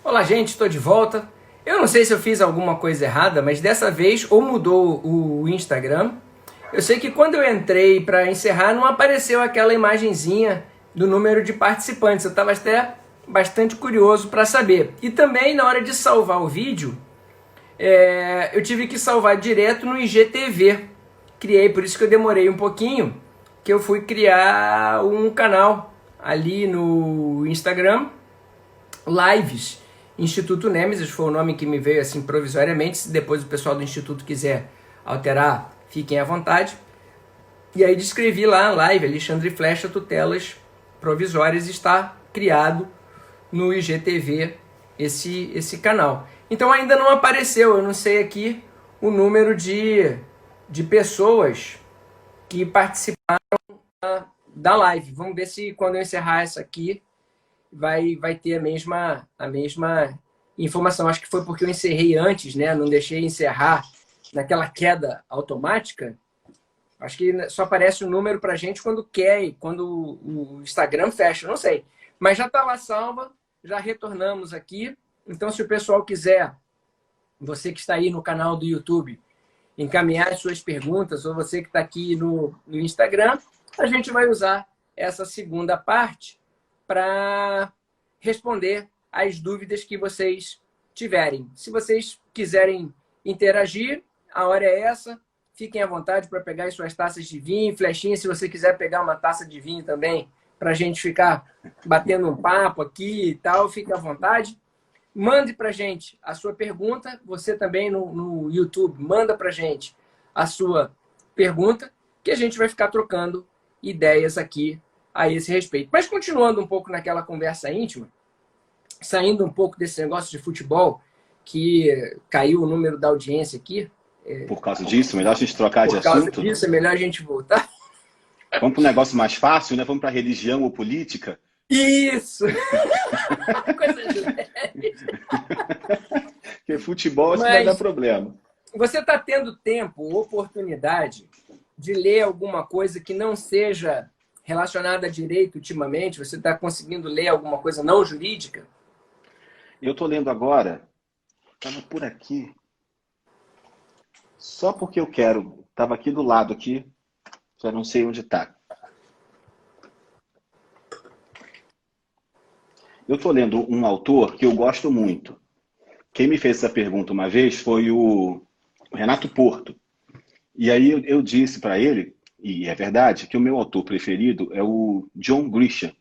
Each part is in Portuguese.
Olá, gente, estou de volta. Eu não sei se eu fiz alguma coisa errada, mas dessa vez ou mudou o Instagram. Eu sei que quando eu entrei para encerrar não apareceu aquela imagenzinha do número de participantes. Eu estava até bastante curioso para saber. E também na hora de salvar o vídeo, eu tive que salvar direto no IGTV. Criei, por isso que eu demorei um pouquinho, que eu fui criar um canal ali no Instagram, Lives Instituto Nemesis, foi o nome que me veio assim provisoriamente. Se depois o pessoal do Instituto quiser alterar, fiquem à vontade. E aí descrevi lá, live, Alexandre Flecha, tutelas provisórias, está criado no IGTV esse canal. Então ainda não apareceu, eu não sei aqui o número de pessoas que participaram da live. Vamos ver se quando eu encerrar essa aqui vai ter a mesma informação. Acho que foi porque eu encerrei antes, né? Não deixei encerrar naquela queda automática. Acho que só aparece o número pra gente quando quer, quando o Instagram fecha, não sei. Mas já está lá salva, já retornamos aqui. Então, se o pessoal quiser, você que está aí no canal do YouTube, encaminhar as suas perguntas, ou você que está aqui no Instagram, a gente vai usar essa segunda parte para responder as dúvidas que vocês tiverem. Se vocês quiserem interagir, a hora é essa. Fiquem à vontade para pegar as suas taças de vinho. Flechinha, se você quiser pegar uma taça de vinho também, para a gente ficar batendo um papo aqui e tal, fique à vontade. Mande para a gente a sua pergunta. Você também no YouTube, manda para a gente a sua pergunta, que a gente vai ficar trocando ideias aqui a esse respeito. Mas continuando um pouco naquela conversa íntima, saindo um pouco desse negócio de futebol, que caiu o número da audiência aqui. Por causa disso, melhor a gente trocar de assunto? Por causa disso, é melhor a gente voltar. Vamos para um negócio mais fácil, né? Vamos para religião ou política? Isso! Coisa leve. Porque futebol isso vai dar problema. Você está tendo tempo, oportunidade de ler alguma coisa que não seja relacionada a direito ultimamente? Você está conseguindo ler alguma coisa não jurídica? Eu estou lendo agora, estava por aqui, só porque eu quero, estava aqui do lado, aqui, já não sei onde está. Eu estou lendo um autor que eu gosto muito. Quem me fez essa pergunta uma vez foi o Renato Porto. E aí eu disse para ele, e é verdade, que o meu autor preferido é o John Grisham.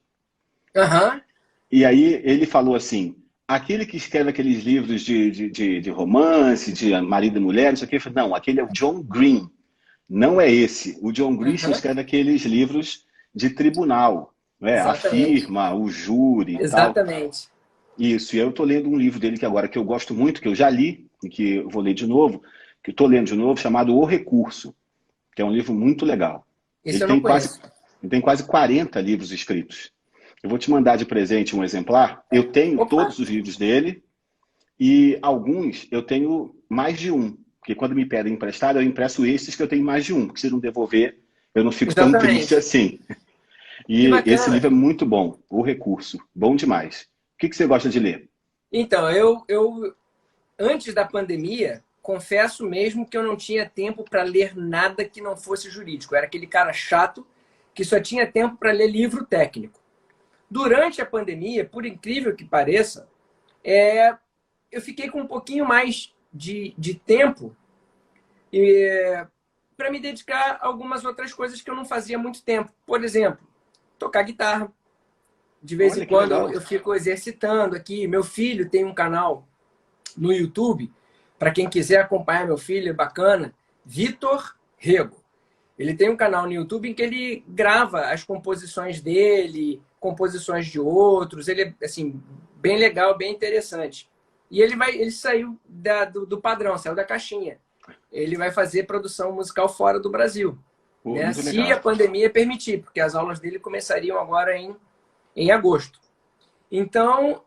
Uhum. E aí ele falou assim, aquele que escreve aqueles livros de romance, de marido e mulher, não sei o que, não, aquele é o John Green. Não é esse. O John Grisham escreve aqueles livros de tribunal, né? A firma, o júri e tal. Exatamente. Isso, e eu estou lendo um livro dele que agora que eu gosto muito, que eu já li, e que eu vou ler de novo, que eu estou lendo de novo, chamado O Recurso, que é um livro muito legal. Isso eu não conheço. Ele tem quase 40 livros escritos. Eu vou te mandar de presente um exemplar. Eu tenho todos os livros dele e alguns eu tenho mais de um. Porque quando me pedem emprestado, eu impresso esses que eu tenho mais de um. Porque se não devolver, eu não fico tão triste assim. E esse livro é muito bom, O Recurso. Bom demais. O que você gosta de ler? Então, eu antes da pandemia, confesso mesmo que eu não tinha tempo para ler nada que não fosse jurídico. Eu era aquele cara chato que só tinha tempo para ler livro técnico. Durante a pandemia, por incrível que pareça, eu fiquei com um pouquinho mais de tempo para me dedicar a algumas outras coisas que eu não fazia há muito tempo. Por exemplo, tocar guitarra. De vez em quando eu fico exercitando aqui. Meu filho tem um canal no YouTube, para quem quiser acompanhar meu filho, é bacana, Vitor Rego. Ele tem um canal no YouTube em que ele grava as composições dele, composições de outros. Ele é assim, bem legal, bem interessante. E ele saiu do padrão, saiu da caixinha. Ele vai fazer produção musical fora do Brasil. Né? Se a pandemia permitir, porque as aulas dele começariam agora em agosto. Então,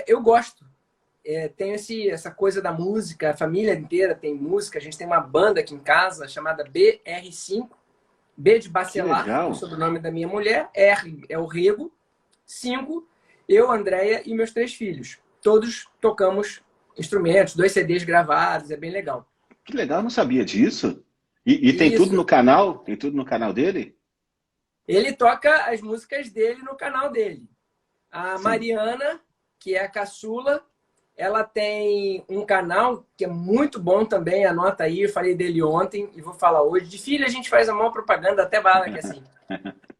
eu gosto. Tenho essa coisa da música, a família inteira tem música. A gente tem uma banda aqui em casa chamada BR5. B de Bacelar, o sobrenome da minha mulher. R é o Rego. 5. Eu, Andréia e meus 3 filhos. Todos tocamos instrumentos, 2 CDs gravados, é bem legal. Que legal, eu não sabia disso. E tem tudo Isso. no canal? Tem tudo no canal dele? Ele toca as músicas dele no canal dele. A Sim. Mariana, que é a caçula, ela tem um canal que é muito bom também, anota aí, eu falei dele ontem e vou falar hoje. De filho a gente faz a maior propaganda, até bala que assim.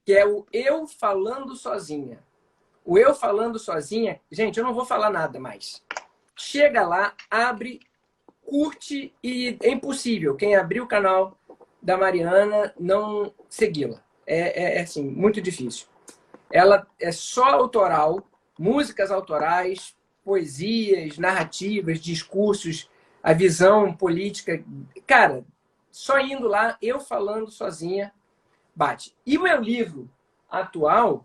Que é o Eu Falando Sozinha. O Eu Falando Sozinha, gente, eu não vou falar nada mais. Chega lá, abre, curte e é impossível quem abrir o canal da Mariana não segui-la. É assim, muito difícil. Ela é só autoral, músicas autorais, poesias, narrativas, discursos, a visão política. Cara, só indo lá, eu falando sozinha, bate. E o meu livro atual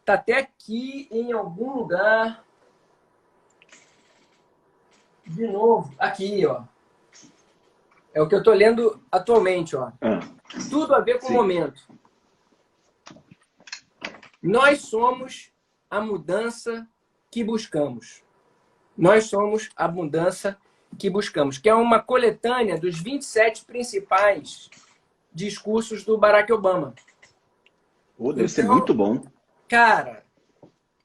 tá até aqui em algum lugar. De novo, aqui, ó. É o que eu tô lendo atualmente, ó. Tudo a ver com o momento. Nós somos a mudança que buscamos. Nós somos a mudança que buscamos, que é uma coletânea dos 27 principais discursos do Barack Obama. Deve ser muito bom. Cara,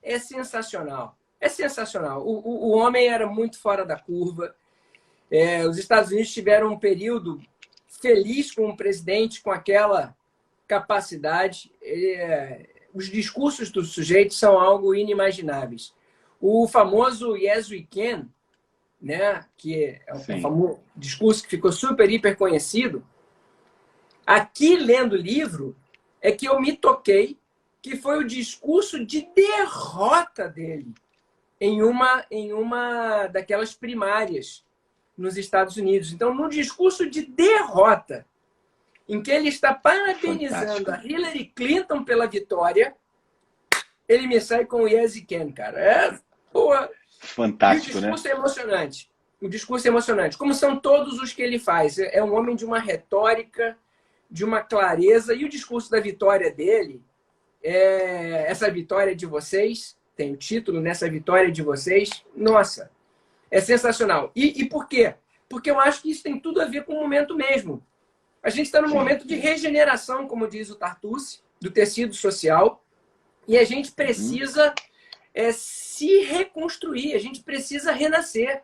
é sensacional. É sensacional. O homem era muito fora da curva. Os Estados Unidos tiveram um período feliz com o presidente, com aquela capacidade. Os discursos do sujeito são algo inimagináveis. O famoso Yes We Can, né, que é um famoso discurso que ficou super, hiper conhecido, aqui, lendo o livro, é que eu me toquei que foi o discurso de derrota dele em uma daquelas primárias nos Estados Unidos. Então, num discurso de derrota, em que ele está parabenizando a Hillary Clinton pela vitória, ele me sai com o Yes You Can, cara. Fantástico, né? O discurso é emocionante. O discurso é emocionante. Como são todos os que ele faz. É um homem de uma retórica, de uma clareza. E o discurso da vitória dele, essa vitória de vocês, tem o título, Nessa Vitória de Vocês, nossa, é sensacional. E por quê? Porque eu acho que isso tem tudo a ver com o momento mesmo. A gente está num momento de regeneração, como diz o Tartucci, do tecido social, e a gente precisa se reconstruir, a gente precisa renascer.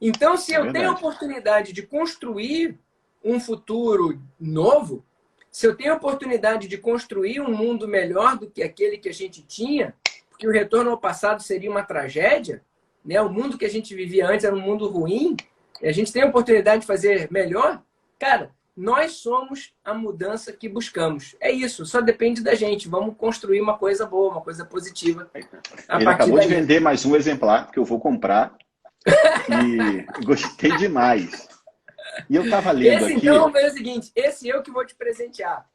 Então, se eu tenho a oportunidade de construir um futuro novo, se eu tenho a oportunidade de construir um mundo melhor do que aquele que a gente tinha, porque o retorno ao passado seria uma tragédia, né? O mundo que a gente vivia antes era um mundo ruim, e a gente tem a oportunidade de fazer melhor, cara, nós somos a mudança que buscamos. É isso, só depende da gente. Vamos construir uma coisa boa, uma coisa positiva. Ele acabou de vender mais um exemplar, que eu vou comprar, e gostei demais. E eu estava lendo aqui... Então, é o seguinte, esse eu que vou te presentear.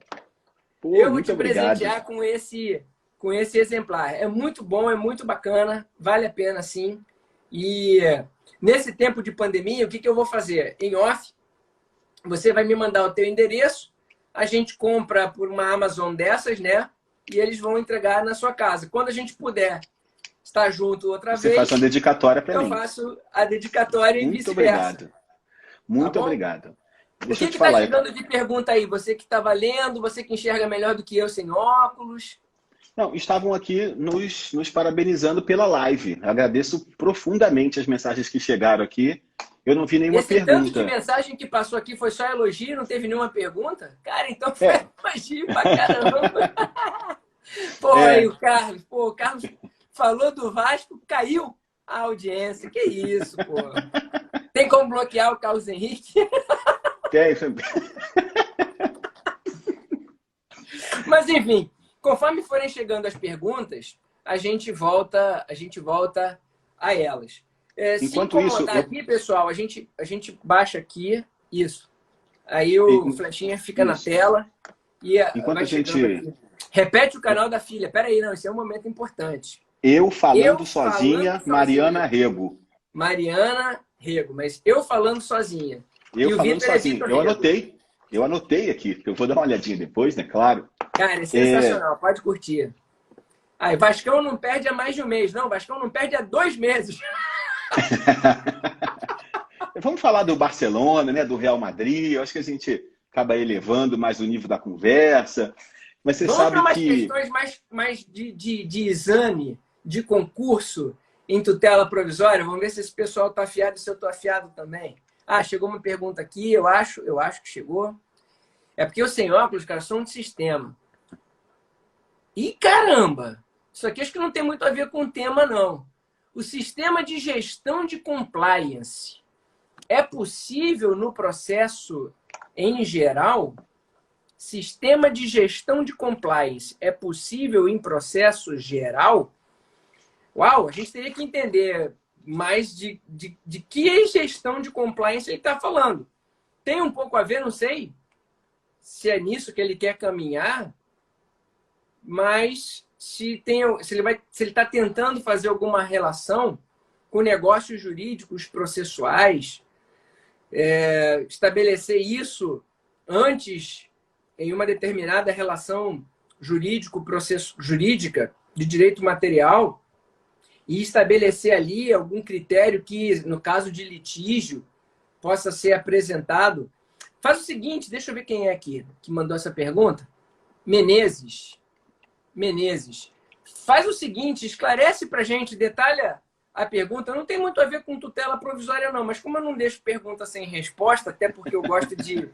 Eu vou te presentear com esse exemplar. É muito bom, é muito bacana, vale a pena sim. E nesse tempo de pandemia, o que eu vou fazer? Em off, você vai me mandar o teu endereço, a gente compra por uma Amazon dessas, né? E eles vão entregar na sua casa. Quando a gente puder estar junto outra vez... Você faz uma dedicatória para mim. Eu faço a dedicatória e vice-versa. Muito obrigado. Deixa eu te falar. O que está chegando de pergunta aí? Você que estava lendo, você que enxerga melhor do que eu sem óculos? Não, estavam aqui nos parabenizando pela live. Agradeço profundamente as mensagens que chegaram aqui. Eu não vi nenhuma pergunta. Tanto de mensagem que passou aqui foi só elogio, não teve nenhuma pergunta? Cara, então foi elogio pra caramba. Aí o Carlos. O Carlos falou do Vasco, caiu a audiência. Que isso, pô. Tem como bloquear o Carlos Henrique? Tem. Mas, enfim, conforme forem chegando as perguntas, a gente volta a elas. Enquanto isso, aqui, pessoal, a gente baixa aqui, isso. Aí o flechinha fica na tela e enquanto a gente... Repete o canal da filha. Peraí, não, esse é um momento importante. Eu falando sozinha, Mariana Rego. Mariana Rego, mas eu falando sozinha. Eu falando sozinho. Eu anotei aqui, porque eu vou dar uma olhadinha depois, né? Claro. Cara, é sensacional. Pode curtir. Aí, Vascão não perde há mais de um mês. Não, Vascão não perde há 2 meses. Vamos falar do Barcelona, né, do Real Madrid. Eu acho que a gente acaba elevando mais o nível da conversa. Mas você Vamos para sabe umas que... questões mais de exame, de concurso em tutela provisória. Vamos ver se esse pessoal está afiado e se eu estou afiado também. Ah, chegou uma pergunta aqui, eu acho que chegou. É porque eu sem óculos, cara, sou um de sistema. E caramba! Isso aqui acho que não tem muito a ver com o tema, não. O sistema de gestão de compliance é possível no processo em geral? Sistema de gestão de compliance é possível em processo geral? Uau, a gente teria que entender mais de que gestão de compliance ele está falando. Tem um pouco a ver, não sei se é nisso que ele quer caminhar, mas se ele está tentando fazer alguma relação com negócios jurídicos processuais, estabelecer isso antes em uma determinada relação jurídica de direito material e estabelecer ali algum critério que, no caso de litígio, possa ser apresentado. Faz o seguinte, deixa eu ver quem é aqui que mandou essa pergunta. Menezes. Faz o seguinte, esclarece para a gente, detalha a pergunta. Não tem muito a ver com tutela provisória, não, mas como eu não deixo pergunta sem resposta, até porque eu gosto de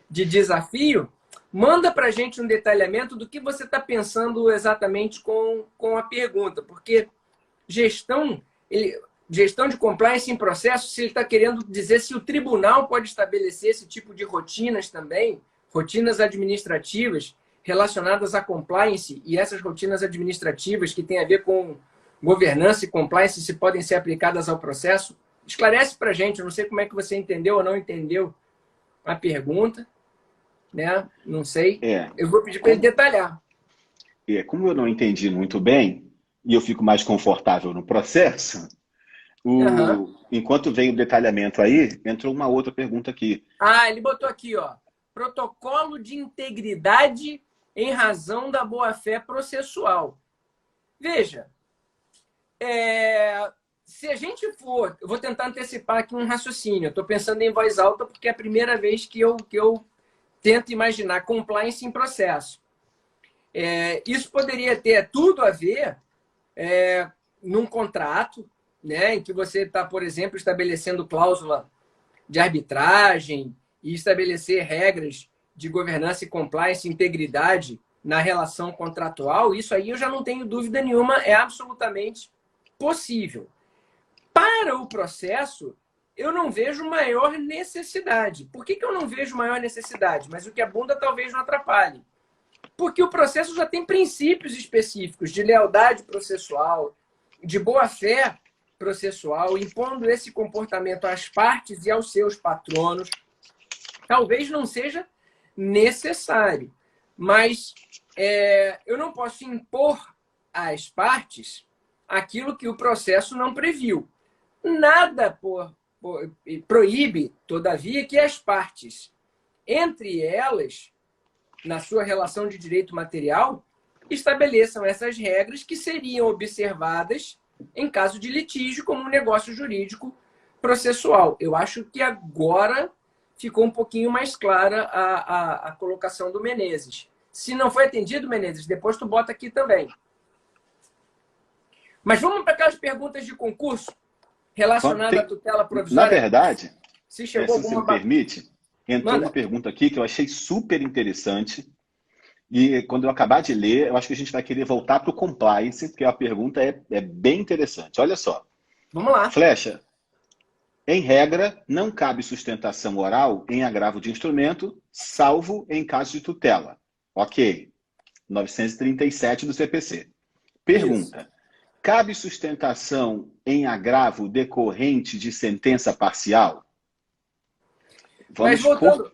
desafio, manda para a gente um detalhamento do que você está pensando exatamente com a pergunta, porque gestão de compliance em processo, se ele está querendo dizer se o tribunal pode estabelecer esse tipo de rotinas também, rotinas administrativas relacionadas a compliance, e essas rotinas administrativas que têm a ver com governança e compliance, se podem ser aplicadas ao processo. Esclarece para a gente, eu não sei como é que você entendeu ou não entendeu a pergunta, né? Não sei. Eu vou pedir para ele detalhar. Como eu não entendi muito bem, e eu fico mais confortável no processo, enquanto vem o detalhamento aí, entrou uma outra pergunta aqui. Ah, ele botou aqui, ó. Protocolo de integridade em razão da boa-fé processual. Veja, se a gente for... Eu vou tentar antecipar aqui um raciocínio. Eu estou pensando em voz alta porque é a primeira vez que eu tento imaginar compliance em processo. Isso poderia ter tudo a ver num contrato, né, em que você está, por exemplo, estabelecendo cláusula de arbitragem e estabelecer regras de governança e compliance, integridade na relação contratual. Isso aí eu já não tenho dúvida nenhuma, é absolutamente possível. Para o processo, eu não vejo maior necessidade. Por que eu não vejo maior necessidade? Mas o que abunda talvez não atrapalhe. Porque o processo já tem princípios específicos de lealdade processual, de boa-fé processual, impondo esse comportamento às partes e aos seus patronos. Talvez não seja necessário, mas eu não posso impor às partes aquilo que o processo não previu. Nada proíbe, todavia, que as partes, entre elas, na sua relação de direito material, estabeleçam essas regras que seriam observadas em caso de litígio como um negócio jurídico processual. Eu acho que agora ficou um pouquinho mais clara a colocação do Menezes. Se não foi atendido, Menezes, depois tu bota aqui também. Mas vamos para aquelas perguntas de concurso relacionadas à tutela provisória. Na verdade, se chegou você me permite, entrou uma pergunta aqui que eu achei super interessante. E quando eu acabar de ler, eu acho que a gente vai querer voltar para o compliance, porque a pergunta é bem interessante. Olha só. Vamos lá. Flecha. Em regra, não cabe sustentação oral em agravo de instrumento, salvo em caso de tutela. Ok. 937 do CPC. Pergunta. Isso. Cabe sustentação em agravo decorrente de sentença parcial? Mas voltando...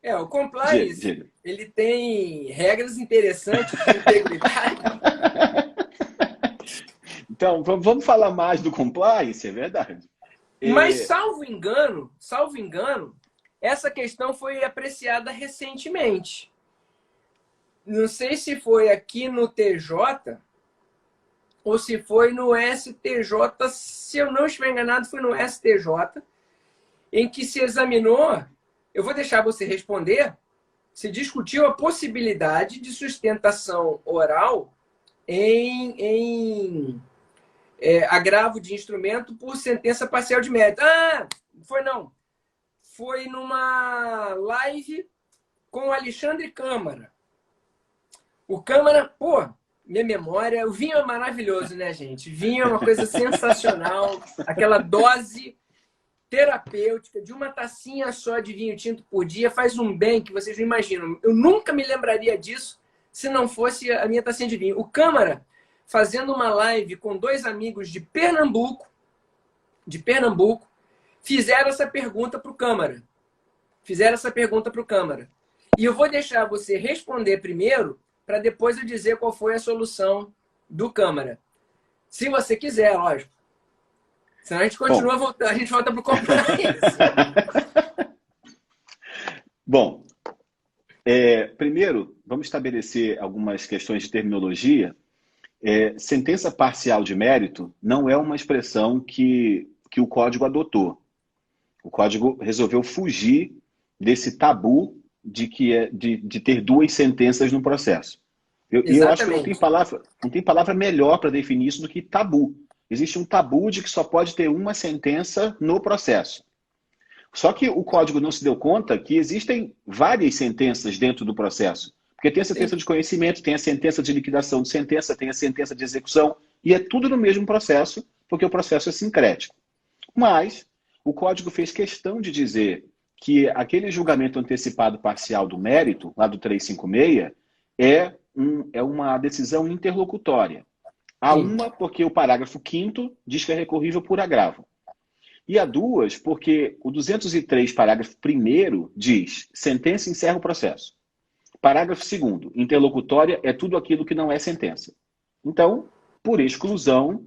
o compliance, ele tem regras interessantes de integridade. Então, vamos falar mais do compliance, é verdade. Mas, salvo engano, essa questão foi apreciada recentemente. Não sei se foi aqui no TJ ou se foi no STJ, se eu não estiver enganado, foi no STJ, em que se examinou, eu vou deixar você responder, se discutiu a possibilidade de sustentação oral em agravo de instrumento por sentença parcial de mérito. Ah, foi não. Foi numa live com o Alexandre Câmara. O Câmara, pô, minha memória, o vinho é maravilhoso, né, gente? Vinho é uma coisa sensacional, aquela dose terapêutica de uma tacinha só de vinho tinto por dia faz um bem que vocês não imaginam. Eu nunca me lembraria disso se não fosse a minha tacinha de vinho. O Câmara fazendo uma live com 2 amigos de Pernambuco, fizeram essa pergunta para o Câmara. E eu vou deixar você responder primeiro, para depois eu dizer qual foi a solução do Câmara. Se você quiser, lógico. Senão a gente continua voltando, a gente volta para o compliance. Bom, primeiro, vamos estabelecer algumas questões de terminologia. Sentença parcial de mérito não é uma expressão que o Código adotou. O Código resolveu fugir desse tabu de ter 2 sentenças no processo. Eu acho que não tem palavra melhor para definir isso do que tabu. Existe um tabu de que só pode ter uma sentença no processo. Só que o Código não se deu conta que existem várias sentenças dentro do processo. Porque tem a sentença de conhecimento, tem a sentença de liquidação de sentença, tem a sentença de execução, e é tudo no mesmo processo, porque o processo é sincrético. Mas o Código fez questão de dizer que aquele julgamento antecipado parcial do mérito, lá do 356, é uma decisão interlocutória. A uma, porque o parágrafo 5º diz que é recorrível por agravo. E a 2, porque o 203, parágrafo 1º, diz: sentença encerra o processo. Parágrafo 2º, interlocutória é tudo aquilo que não é sentença. Então, por exclusão,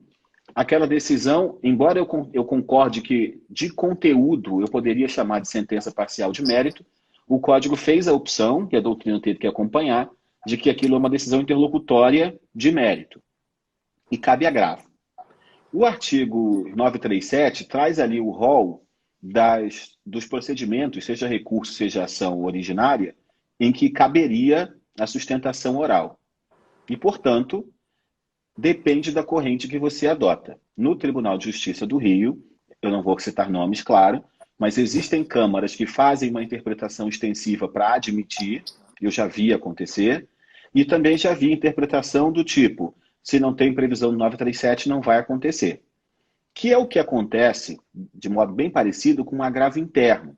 aquela decisão, embora eu concorde que de conteúdo eu poderia chamar de sentença parcial de mérito, o Código fez a opção, que a doutrina teve que acompanhar, de que aquilo é uma decisão interlocutória de mérito. E cabe agravo. O artigo 937 traz ali o rol dos procedimentos, seja recurso, seja ação originária, em que caberia a sustentação oral. E, portanto, depende da corrente que você adota. No Tribunal de Justiça do Rio, eu não vou citar nomes, claro, mas existem câmaras que fazem uma interpretação extensiva para admitir, eu já vi acontecer, e também já vi interpretação do tipo: se não tem previsão do 937, não vai acontecer. Que é o que acontece, de modo bem parecido, com um agravo interno.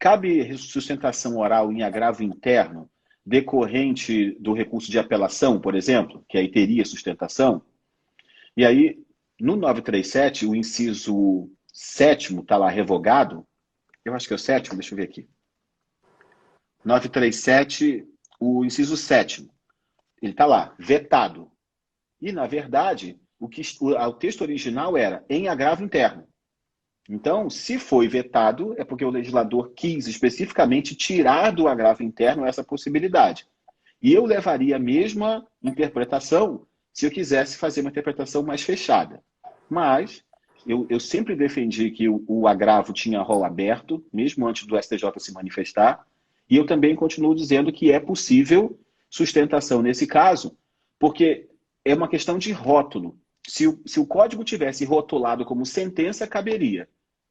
Cabe sustentação oral em agravo interno decorrente do recurso de apelação, por exemplo, que aí teria sustentação? E aí, no 937, o inciso 7º está lá revogado. Eu acho que é o 7º, deixa eu ver aqui. 937, o inciso 7º. Ele está lá, vetado. E, na verdade, o texto original era em agravo interno. Então, se foi vetado, é porque o legislador quis especificamente tirar do agravo interno essa possibilidade. E eu levaria a mesma interpretação se eu quisesse fazer uma interpretação mais fechada. Mas eu sempre defendi que o agravo tinha rol aberto, mesmo antes do STJ se manifestar, e eu também continuo dizendo que é possível sustentação nesse caso, porque é uma questão de rótulo. Se o código tivesse rotulado como sentença, caberia.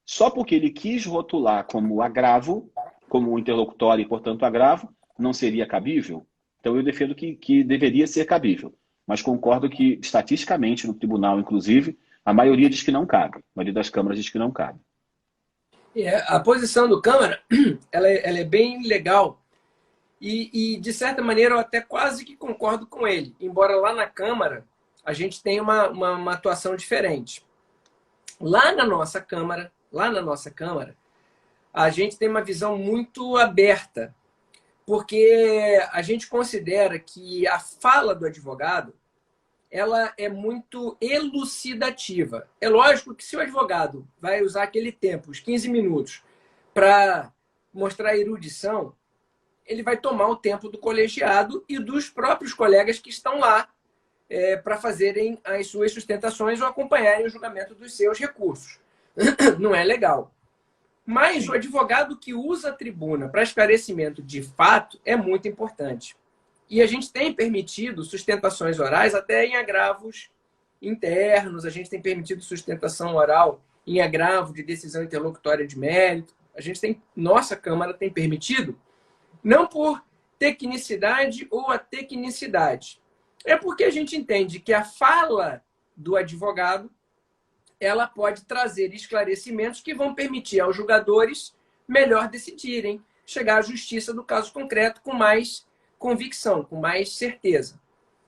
Só porque ele quis rotular como agravo, como interlocutório e, portanto, agravo, não seria cabível? Então, eu defendo que deveria ser cabível. Mas concordo que, estatisticamente, no tribunal, inclusive, a maioria diz que não cabe. A maioria das câmaras diz que não cabe. A posição do Câmara, ela é bem legal. E, de certa maneira, eu até quase que concordo com ele. Embora lá na Câmara a gente tenha uma atuação diferente. Lá na nossa Câmara, a gente tem uma visão muito aberta. Porque a gente considera que a fala do advogado ela é muito elucidativa. É lógico que se o advogado vai usar aquele tempo, os 15 minutos, para mostrar a erudição, ele vai tomar o tempo do colegiado e dos próprios colegas que estão lá para fazerem as suas sustentações ou acompanharem o julgamento dos seus recursos. Não é legal. Mas o advogado que usa a tribuna para esclarecimento de fato é muito importante. E a gente tem permitido sustentações orais até em agravos internos, a gente tem permitido sustentação oral em agravo de decisão interlocutória de mérito. Nossa Câmara tem permitido, não por tecnicidade ou atecnicidade. É porque a gente entende que a fala do advogado ela pode trazer esclarecimentos que vão permitir aos julgadores melhor decidirem, chegar à justiça do caso concreto com mais convicção, com mais certeza.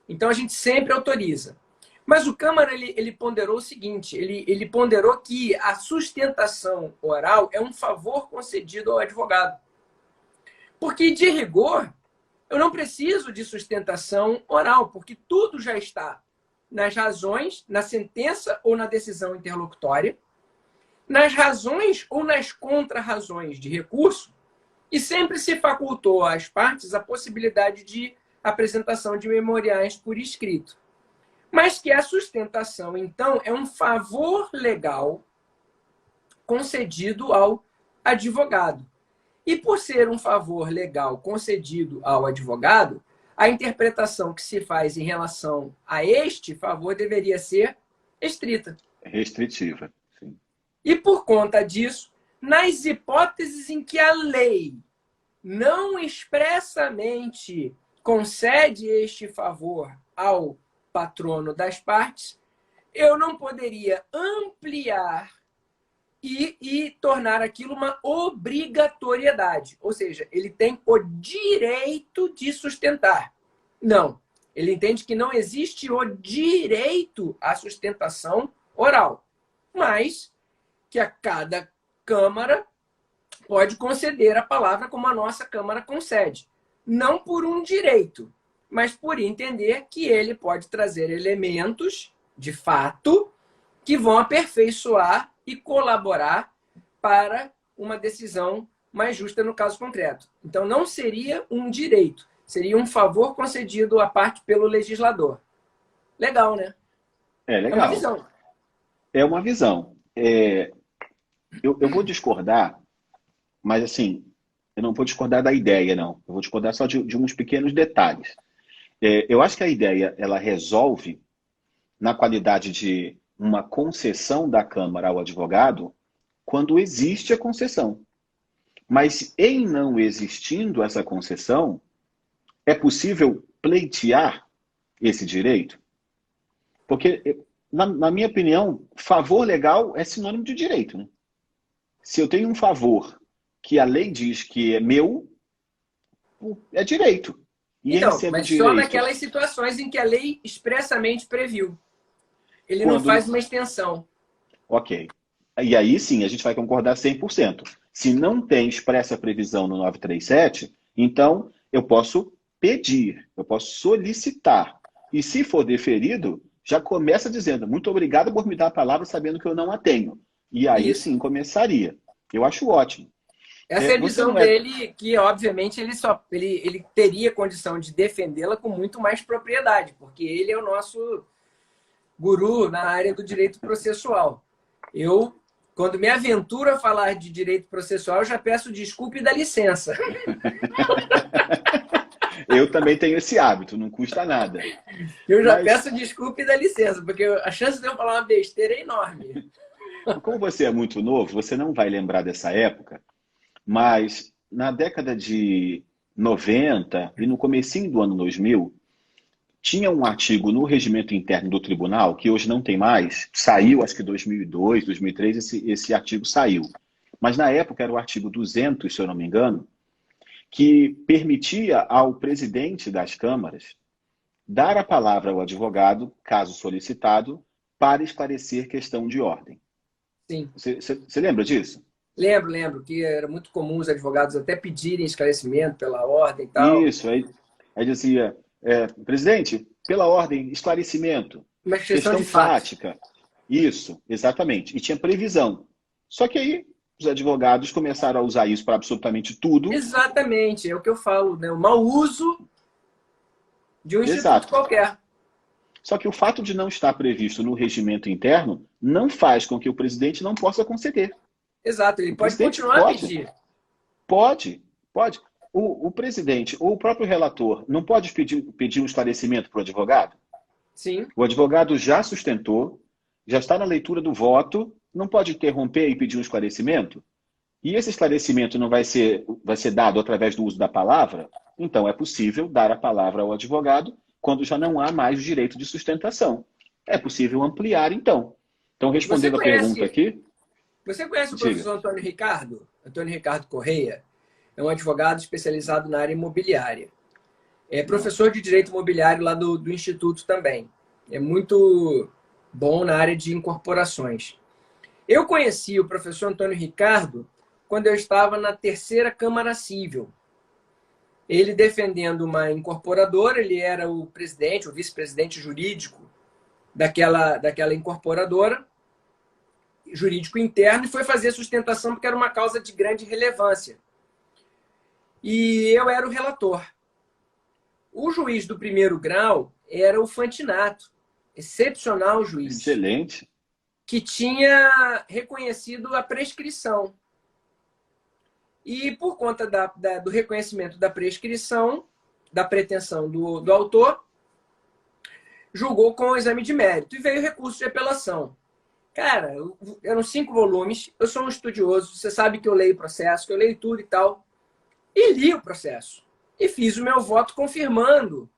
Então, a gente sempre autoriza. Mas o Câmara ele ponderou o seguinte, ele ponderou que a sustentação oral é um favor concedido ao advogado. Porque, de rigor, eu não preciso de sustentação oral, porque tudo já está nas razões, na sentença ou na decisão interlocutória, nas razões ou nas contra-razões de recurso, e sempre se facultou às partes a possibilidade de apresentação de memoriais por escrito. Mas que a sustentação, então, é um favor legal concedido ao advogado. E por ser um favor legal concedido ao advogado, a interpretação que se faz em relação a este favor deveria ser estrita. Restritiva, sim. E por conta disso, nas hipóteses em que a lei não expressamente concede este favor ao patrono das partes, eu não poderia ampliar e tornar aquilo uma obrigatoriedade. Ou seja, ele tem o direito de sustentar. Não. Ele entende que não existe o direito à sustentação oral, mas que a cada Câmara pode conceder a palavra como a nossa Câmara concede. Não por um direito, mas por entender que ele pode trazer elementos, de fato, que vão aperfeiçoar e colaborar para uma decisão mais justa no caso concreto. Então, não seria um direito, seria um favor concedido à parte pelo legislador. Legal, né? É legal. É uma visão. É uma visão. Eu vou discordar, mas assim, eu não vou discordar da ideia, não. Eu vou discordar só de uns pequenos detalhes. Eu acho que a ideia, ela resolve na qualidade de uma concessão da Câmara ao advogado quando existe a concessão. Mas em não existindo essa concessão, é possível pleitear esse direito? Porque, na minha opinião, favor legal é sinônimo de direito, né? Se eu tenho um favor que a lei diz que é meu, é direito. E então, recebo mas direito. só naquelas situações em que a lei expressamente previu. Ele não faz uma extensão. Ok. E aí sim, a gente vai concordar 100%. Se não tem expressa previsão no 937, então eu posso pedir, eu posso solicitar. E se for deferido, já começa dizendo, muito obrigado por me dar a palavra sabendo que eu não a tenho. E aí sim começaria. Eu acho ótimo. Essa é a visão dele, que obviamente ele teria condição de defendê-la com muito mais propriedade, porque ele é o nosso guru na área do direito processual. Eu, quando me aventuro a falar de direito processual, já peço desculpa e dá licença. Eu também tenho esse hábito, não custa nada. Eu já peço desculpa e dá licença, porque a chance de eu falar uma besteira é enorme. Como você é muito novo, você não vai lembrar dessa época, mas na década de 90 e no comecinho do ano 2000, tinha um artigo no regimento interno do tribunal, que hoje não tem mais, saiu acho que em 2002, 2003, esse artigo saiu. Mas na época era o artigo 200, se eu não me engano, que permitia ao presidente das câmaras dar a palavra ao advogado, caso solicitado, para esclarecer questão de ordem. Sim. Você lembra disso? Lembro, que era muito comum os advogados até pedirem esclarecimento pela ordem e tal. Isso, aí dizia, presidente, pela ordem, esclarecimento, uma questão prática. Isso, exatamente. E tinha previsão. Só que aí os advogados começaram a usar isso para absolutamente tudo. Exatamente, é o que eu falo, né? O mau uso de um instituto qualquer. Só que o fato de não estar previsto no regimento interno não faz com que o presidente não possa conceder. Exato, ele O pode presidente continuar a pedir. pode. O presidente ou o próprio relator não pode pedir um esclarecimento para o advogado? Sim. O advogado já sustentou, já está na leitura do voto, não pode interromper e pedir um esclarecimento? E esse esclarecimento não vai ser dado através do uso da palavra? Então é possível dar a palavra ao advogado quando já não há mais o direito de sustentação. É possível ampliar, então. Então, respondendo a pergunta aqui... Você conhece o diga. professor Antônio Ricardo? Antônio Ricardo Correia? É um advogado especializado na área imobiliária. É professor de Direito Imobiliário lá do Instituto também. É muito bom na área de incorporações. Eu conheci o professor Antônio Ricardo quando eu estava na terceira Câmara Civil. Ele defendendo uma incorporadora, ele era o presidente, o vice-presidente jurídico daquela incorporadora, jurídico interno, e foi fazer sustentação porque era uma causa de grande relevância. E eu era o relator. O juiz do primeiro grau era o Fantinato, excepcional juiz. Excelente. Que tinha reconhecido a prescrição. E por conta do reconhecimento da prescrição, da pretensão do autor, julgou com o exame de mérito e veio o recurso de apelação. Cara, eram 5 volumes, eu sou um estudioso, você sabe que eu leio o processo, que eu leio tudo e tal, e li o processo. E fiz o meu voto confirmando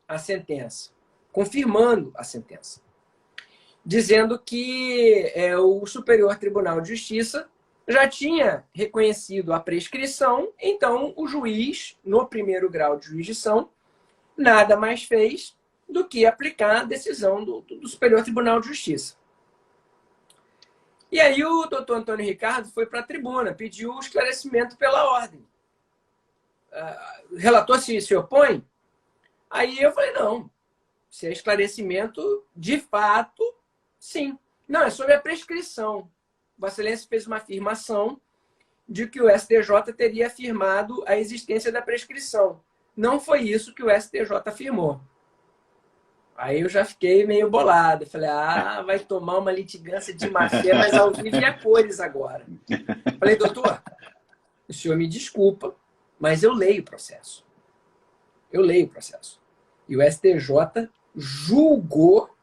a sentença. Dizendo que o Superior Tribunal de Justiça já tinha reconhecido a prescrição, então o juiz, no primeiro grau de jurisdição, nada mais fez do que aplicar a decisão do Superior Tribunal de Justiça. E aí o doutor Antônio Ricardo foi para a tribuna, pediu esclarecimento pela ordem. O relator se opõe? Aí eu falei, não, se é esclarecimento, de fato, sim. Não, é sobre a prescrição. Vossa Excelência fez uma afirmação de que o STJ teria afirmado a existência da prescrição. Não foi isso que o STJ afirmou. Aí eu já fiquei meio bolado. Falei, vai tomar uma litigância de má-fé, mas ao vivo e a cores agora. Falei, doutor, o senhor me desculpa, mas eu leio o processo. E o STJ julgou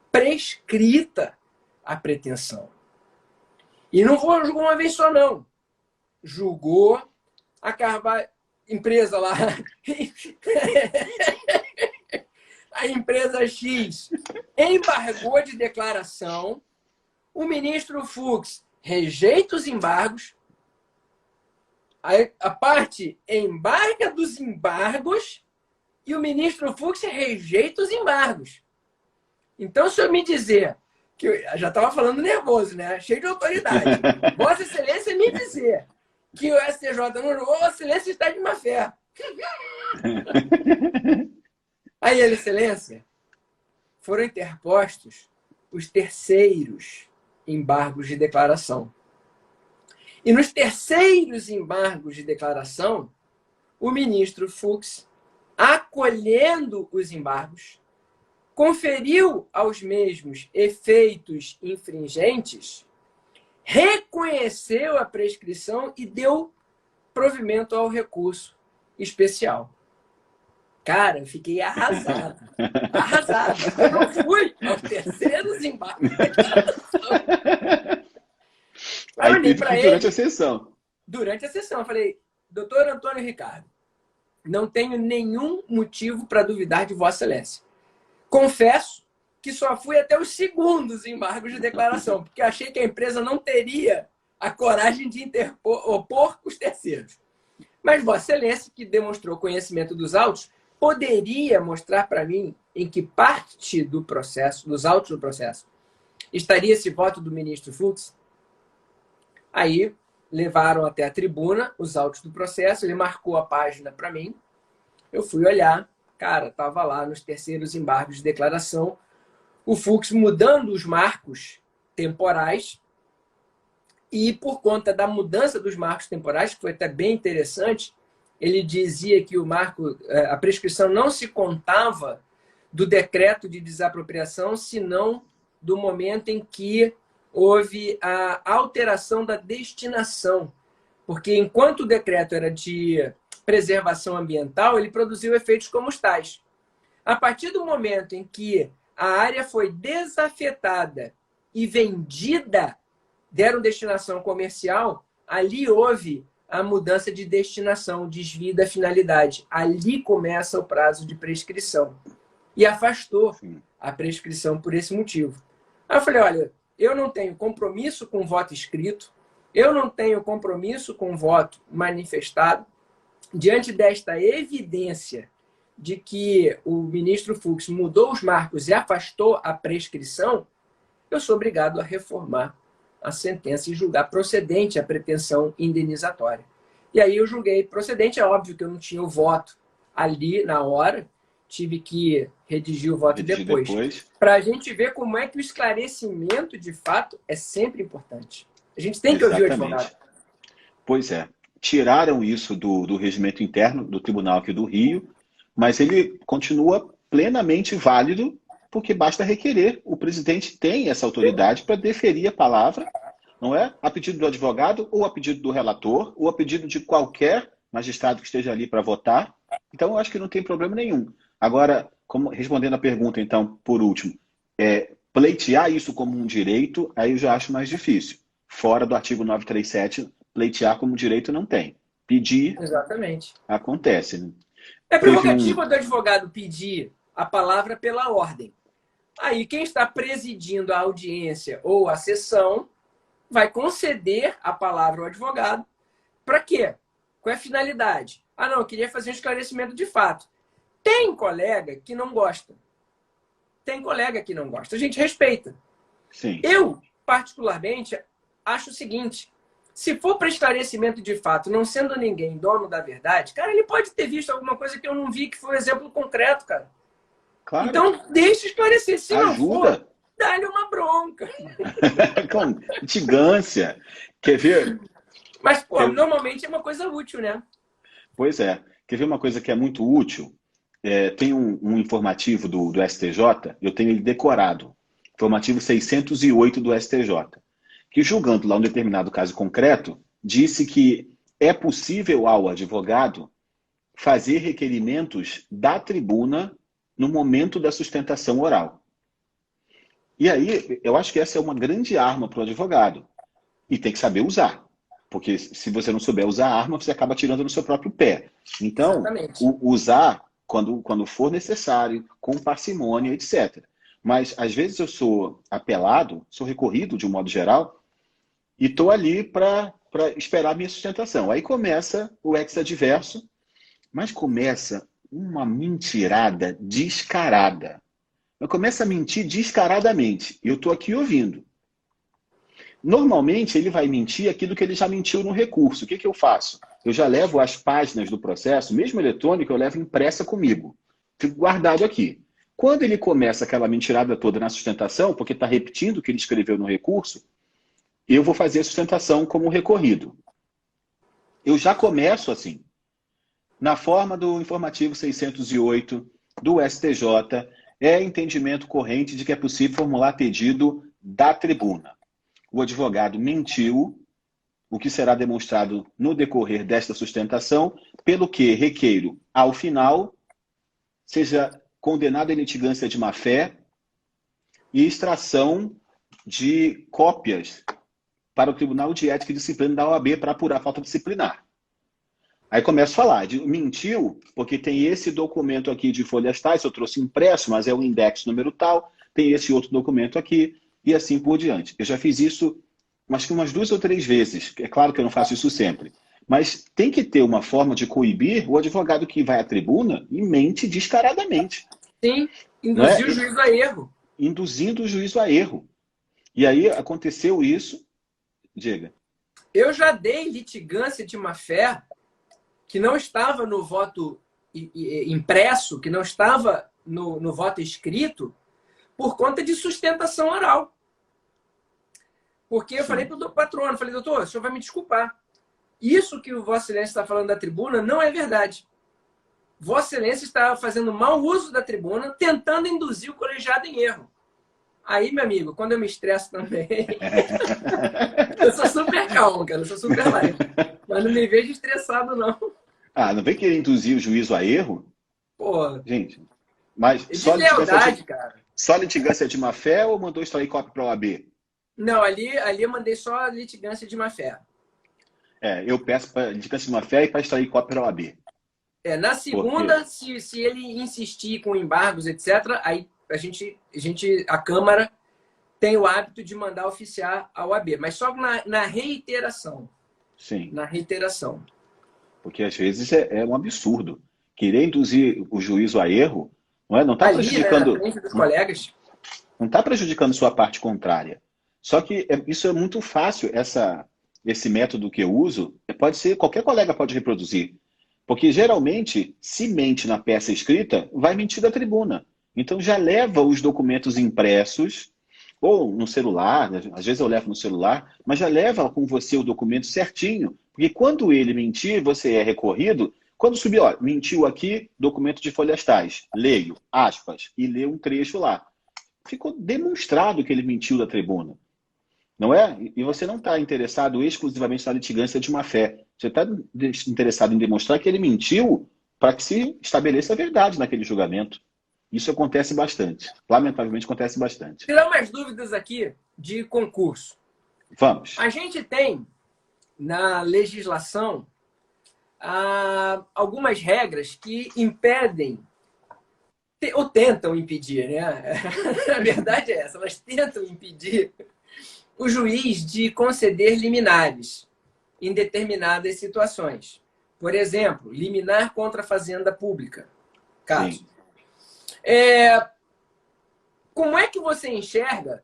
prescrita a pretensão. E não julgou uma vez só, não. Julgou a Carvalho, empresa lá. A empresa X embargou de declaração. O ministro Fux rejeita os embargos. A parte embarga dos embargos e o ministro Fux rejeita os embargos. Então, se eu me dizer que eu já estava falando nervoso, né? Cheio de autoridade. Vossa Excelência me dizer que o STJ não julgou, Vossa Excelência está de má fé. Aí, Excelência, foram interpostos os terceiros embargos de declaração. E nos terceiros embargos de declaração, o ministro Fux, acolhendo os embargos, conferiu aos mesmos efeitos infringentes, reconheceu a prescrição e deu provimento ao recurso especial. Cara, eu fiquei arrasado. Eu não fui aos terceiros embargos de declaração. Aí teve que durante a sessão. Durante a sessão, eu falei, doutor Antônio Ricardo, não tenho nenhum motivo para duvidar de Vossa Excelência. Confesso que só fui até os segundos embargos de declaração, porque achei que a empresa não teria a coragem de opor os terceiros. Mas Vossa Excelência, que demonstrou conhecimento dos autos, poderia mostrar para mim em que parte do processo, dos autos do processo, estaria esse voto do ministro Fux? Aí levaram até a tribuna os autos do processo, ele marcou a página para mim, eu fui olhar, cara, estava lá nos terceiros embargos de declaração, o Fux mudando os marcos temporais, e por conta da mudança dos marcos temporais, que foi até bem interessante, ele dizia que o marco, a prescrição não se contava do decreto de desapropriação, senão do momento em que houve a alteração da destinação. Porque enquanto o decreto era de preservação ambiental, ele produziu efeitos como os tais. A partir do momento em que a área foi desafetada e vendida, deram destinação comercial, ali houve a mudança de destinação, o desvio da finalidade. Ali começa o prazo de prescrição. E afastou a prescrição por esse motivo. Aí eu falei, olha, eu não tenho compromisso com voto escrito, eu não tenho compromisso com voto manifestado. Diante desta evidência de que o ministro Fux mudou os marcos e afastou a prescrição, eu sou obrigado a reformar a sentença e julgar procedente a pretensão indenizatória. E aí eu julguei procedente, é óbvio que eu não tinha o voto ali na hora, tive que redigir o voto depois. Para a gente ver como é que o esclarecimento, de fato, é sempre importante. A gente tem que ouvir o advogado. Pois é. Tiraram isso do regimento interno do Tribunal aqui do Rio, mas ele continua plenamente válido, porque basta requerer. O presidente tem essa autoridade para deferir a palavra, não é? A pedido do advogado, ou a pedido do relator, ou a pedido de qualquer magistrado que esteja ali para votar. Então, eu acho que não tem problema nenhum. Agora, respondendo a pergunta, então, por último, pleitear isso como um direito, aí eu já acho mais difícil. Fora do artigo 937, pleitear como direito não tem. Pedir, exatamente, acontece. Né? É prerrogativa do advogado pedir a palavra pela ordem. Aí quem está presidindo a audiência ou a sessão vai conceder a palavra ao advogado. Para quê? Qual é a finalidade? Ah, não, eu queria fazer um esclarecimento de fato. Tem colega que não gosta. Tem colega que não gosta. A gente respeita. Sim. Eu, particularmente, acho o seguinte. Se for para esclarecimento de fato, não sendo ninguém dono da verdade, cara, ele pode ter visto alguma coisa que eu não vi, que foi um exemplo concreto, cara. Claro. Então, deixa esclarecer. Se ajuda. Não for, dá-lhe uma bronca. Com litigância. Quer ver? Mas, pô, normalmente é uma coisa útil, né? Pois é. Quer ver uma coisa que é muito útil? Tem um informativo do STJ, eu tenho ele decorado. Informativo 608 do STJ. Que julgando lá um determinado caso concreto, disse que é possível ao advogado fazer requerimentos da tribuna no momento da sustentação oral. E aí, eu acho que essa é uma grande arma para o advogado. E tem que saber usar. Porque se você não souber usar a arma, você acaba tirando no seu próprio pé. Então, usar quando for necessário, com parcimônia, etc. Mas, às vezes, eu sou apelado, sou recorrido, de um modo geral, e estou ali para esperar a minha sustentação. Aí começa o ex-adverso, mas começa uma mentirada descarada. Eu começo a mentir descaradamente. E eu estou aqui ouvindo. Normalmente, ele vai mentir aquilo que ele já mentiu no recurso. O que eu faço? Eu já levo as páginas do processo, mesmo eletrônico, eu levo impressa comigo. Fico guardado aqui. Quando ele começa aquela mentirada toda na sustentação, porque está repetindo o que ele escreveu no recurso, eu vou fazer a sustentação como recorrido. Eu já começo assim. Na forma do informativo 608 do STJ, é entendimento corrente de que é possível formular pedido da tribuna. O advogado mentiu, o que será demonstrado no decorrer desta sustentação, pelo que requeiro, ao final, seja condenado em litigância de má-fé e extração de cópias para o Tribunal de Ética e Disciplina da OAB para apurar a falta disciplinar. Aí começo a falar, mentiu, porque tem esse documento aqui de folhas tais, eu trouxe impresso, mas é o index número tal, tem esse outro documento aqui, e assim por diante. Eu já fiz isso acho que umas 2 ou 3 vezes. É claro que eu não faço isso sempre. Mas tem que ter uma forma de coibir o advogado que vai à tribuna e mente descaradamente. Sim, induzir o juízo a erro. Induzindo o juízo a erro. E aí aconteceu isso. Diga. Eu já dei litigância de má-fé que não estava no voto impresso, que não estava no voto escrito, por conta de sustentação oral. Porque eu falei para o patrono, falei, doutor, o senhor vai me desculpar. Isso que o Vossa Excelência está falando da tribuna não é verdade. Vossa Excelência está fazendo mau uso da tribuna, tentando induzir o colegiado em erro. Aí, meu amigo, quando eu me estresso também, eu sou super calmo, cara, eu sou super leve. Mas não me vejo estressado, não. Ah, não vem querer induzir o juízo a erro? Pô, Gente, mas de lealdade, cara. só litigância de má-fé ou mandou extrair cópia para a OAB? Não, ali eu mandei só a litigância de má-fé. Eu peço para litigância de má-fé e para extrair cópia para a OAB. Na Porque segunda, se ele insistir com embargos, etc., aí a Câmara tem o hábito de mandar oficiar a OAB, mas só na reiteração. sim. Na reiteração. Porque às vezes é um absurdo. Querer induzir o juízo a erro não está Ali, né, na prejudicando, frente dos colegas. não está prejudicando sua parte contrária. Só que isso é muito fácil, esse método que eu uso, pode ser, qualquer colega pode reproduzir. Porque geralmente, se mente na peça escrita, vai mentir da tribuna. Então já leva os documentos impressos, ou no celular, né? Às vezes eu levo no celular, mas já leva com você o documento certinho. Porque quando ele mentir, você é recorrido. Quando subir, ó, mentiu aqui, documento de folhas tais, leio, aspas, e lê um trecho lá. Ficou demonstrado que ele mentiu da tribuna. Não é? E você não está interessado exclusivamente na litigância de má-fé. Você está interessado em demonstrar que ele mentiu para que se estabeleça a verdade naquele julgamento. Isso acontece bastante. Lamentavelmente, acontece bastante. Tirar umas dúvidas aqui de concurso. Vamos. A gente tem, na legislação, algumas regras que impedem, ou tentam impedir, né? A verdade é essa, elas tentam impedir o juiz de conceder liminares em determinadas situações. Por exemplo, liminar contra a fazenda pública. Caso. Sim. Como é que você enxerga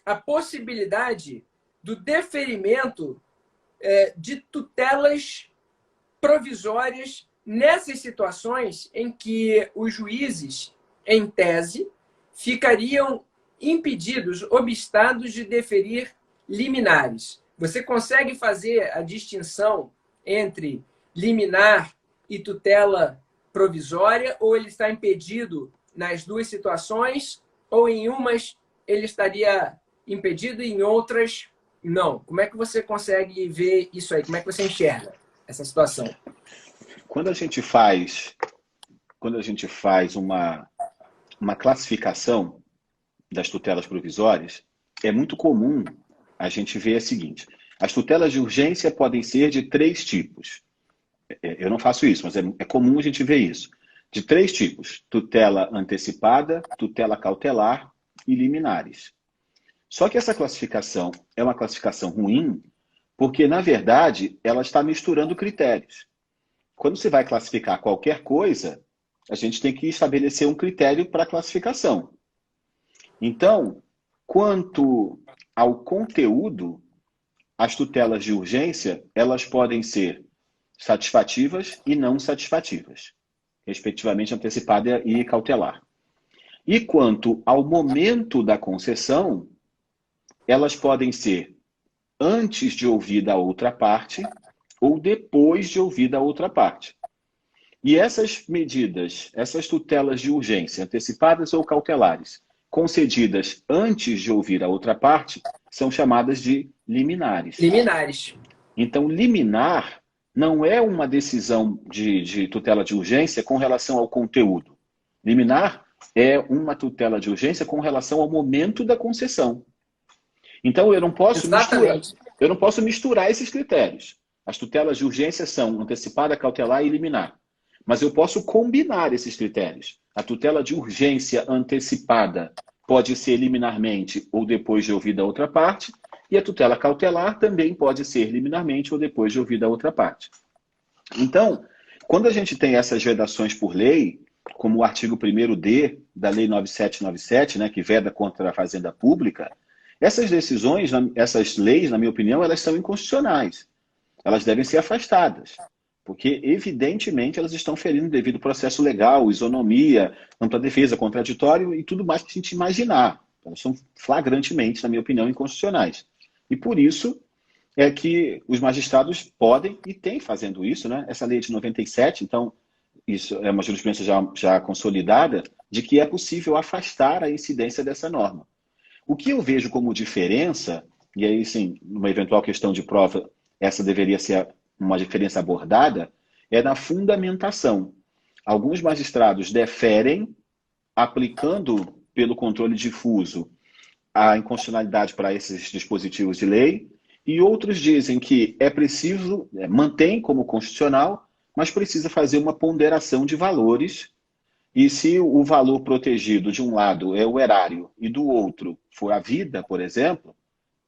a possibilidade do deferimento de tutelas provisórias nessas situações em que os juízes, em tese, ficariam impedidos, obstados de deferir liminares? Você consegue fazer a distinção entre liminar e tutela provisória, ou ele está impedido nas duas situações, ou em umas ele estaria impedido e em outras não? Como é que você consegue ver isso aí? Como é que você enxerga essa situação? Quando a gente faz uma classificação das tutelas provisórias, é muito comum a gente ver a seguinte: as tutelas de urgência podem ser de 3 tipos. Eu não faço isso, mas é comum a gente ver isso. De 3 tipos: tutela antecipada, tutela cautelar e liminares. Só que essa classificação é uma classificação ruim, porque, na verdade, ela está misturando critérios. Quando você vai classificar qualquer coisa, a gente tem que estabelecer um critério para a classificação. Então, quanto ao conteúdo, as tutelas de urgência, elas podem ser satisfativas e não satisfativas, respectivamente antecipada e cautelar. E quanto ao momento da concessão, elas podem ser antes de ouvir a outra parte ou depois de ouvir a outra parte. E essas medidas, essas tutelas de urgência, antecipadas ou cautelares, concedidas antes de ouvir a outra parte, são chamadas de liminares. Liminares. Então, liminar não é uma decisão de tutela de urgência com relação ao conteúdo. Liminar é uma tutela de urgência com relação ao momento da concessão. Então, eu não posso misturar esses critérios. As tutelas de urgência são antecipada, cautelar e liminar. Mas eu posso combinar esses critérios. A tutela de urgência antecipada pode ser liminarmente ou depois de ouvida a outra parte, e a tutela cautelar também pode ser liminarmente ou depois de ouvida a outra parte. Então, quando a gente tem essas vedações por lei, como o artigo 1º-D da Lei 9797, né, que veda contra a fazenda pública, essas decisões, essas leis, na minha opinião, elas são inconstitucionais. Elas devem ser afastadas, porque, evidentemente, elas estão ferindo o devido processo legal, isonomia, ampla defesa, contraditório e tudo mais que a gente imaginar. Elas são flagrantemente, na minha opinião, inconstitucionais. E por isso é que os magistrados podem e têm fazendo isso, né? Essa lei é de 97, então isso é uma jurisprudência já consolidada, de que é possível afastar a incidência dessa norma. O que eu vejo como diferença, e aí sim, numa eventual questão de prova, essa deveria ser uma diferença abordada, é na fundamentação. Alguns magistrados deferem, aplicando pelo controle difuso a inconstitucionalidade para esses dispositivos de lei, e outros dizem que é preciso, mantém como constitucional, mas precisa fazer uma ponderação de valores, e se o valor protegido de um lado é o erário e do outro for a vida, por exemplo,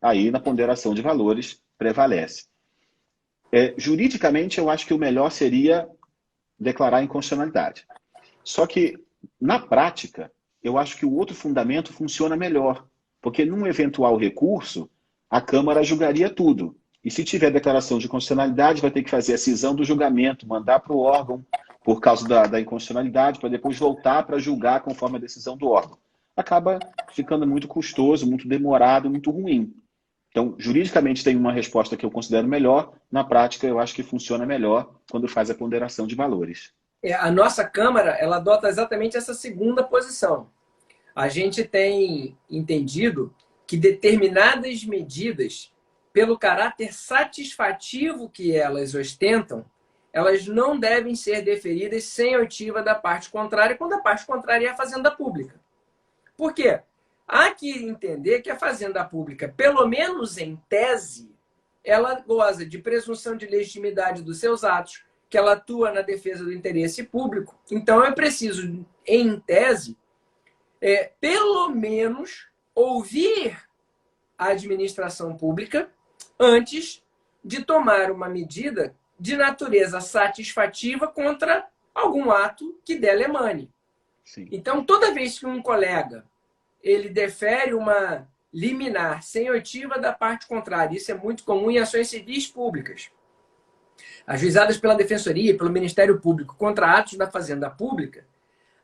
aí na ponderação de valores prevalece. Juridicamente, eu acho que o melhor seria declarar inconstitucionalidade. Só que, na prática, eu acho que o outro fundamento funciona melhor, porque num eventual recurso, a Câmara julgaria tudo. E se tiver declaração de constitucionalidade, vai ter que fazer a cisão do julgamento, mandar para o órgão por causa da inconstitucionalidade, para depois voltar para julgar conforme a decisão do órgão. Acaba ficando muito custoso, muito demorado, muito ruim. Então, juridicamente tem uma resposta que eu considero melhor, na prática eu acho que funciona melhor quando faz a ponderação de valores. A nossa Câmara, ela adota exatamente essa segunda posição. A gente tem entendido que determinadas medidas, pelo caráter satisfativo que elas ostentam, elas não devem ser deferidas sem oitiva da parte contrária, quando a parte contrária é a Fazenda Pública. Por quê? Há que entender que a Fazenda Pública, pelo menos em tese, ela goza de presunção de legitimidade dos seus atos, que ela atua na defesa do interesse público. Então, é preciso, em tese, pelo menos ouvir a administração pública antes de tomar uma medida de natureza satisfativa contra algum ato que dela emane. Sim. Então, toda vez que um colega ele defere uma liminar sem oitiva da parte contrária, isso é muito comum em ações civis públicas, ajuizadas pela Defensoria, pelo Ministério Público, contra atos da Fazenda Pública,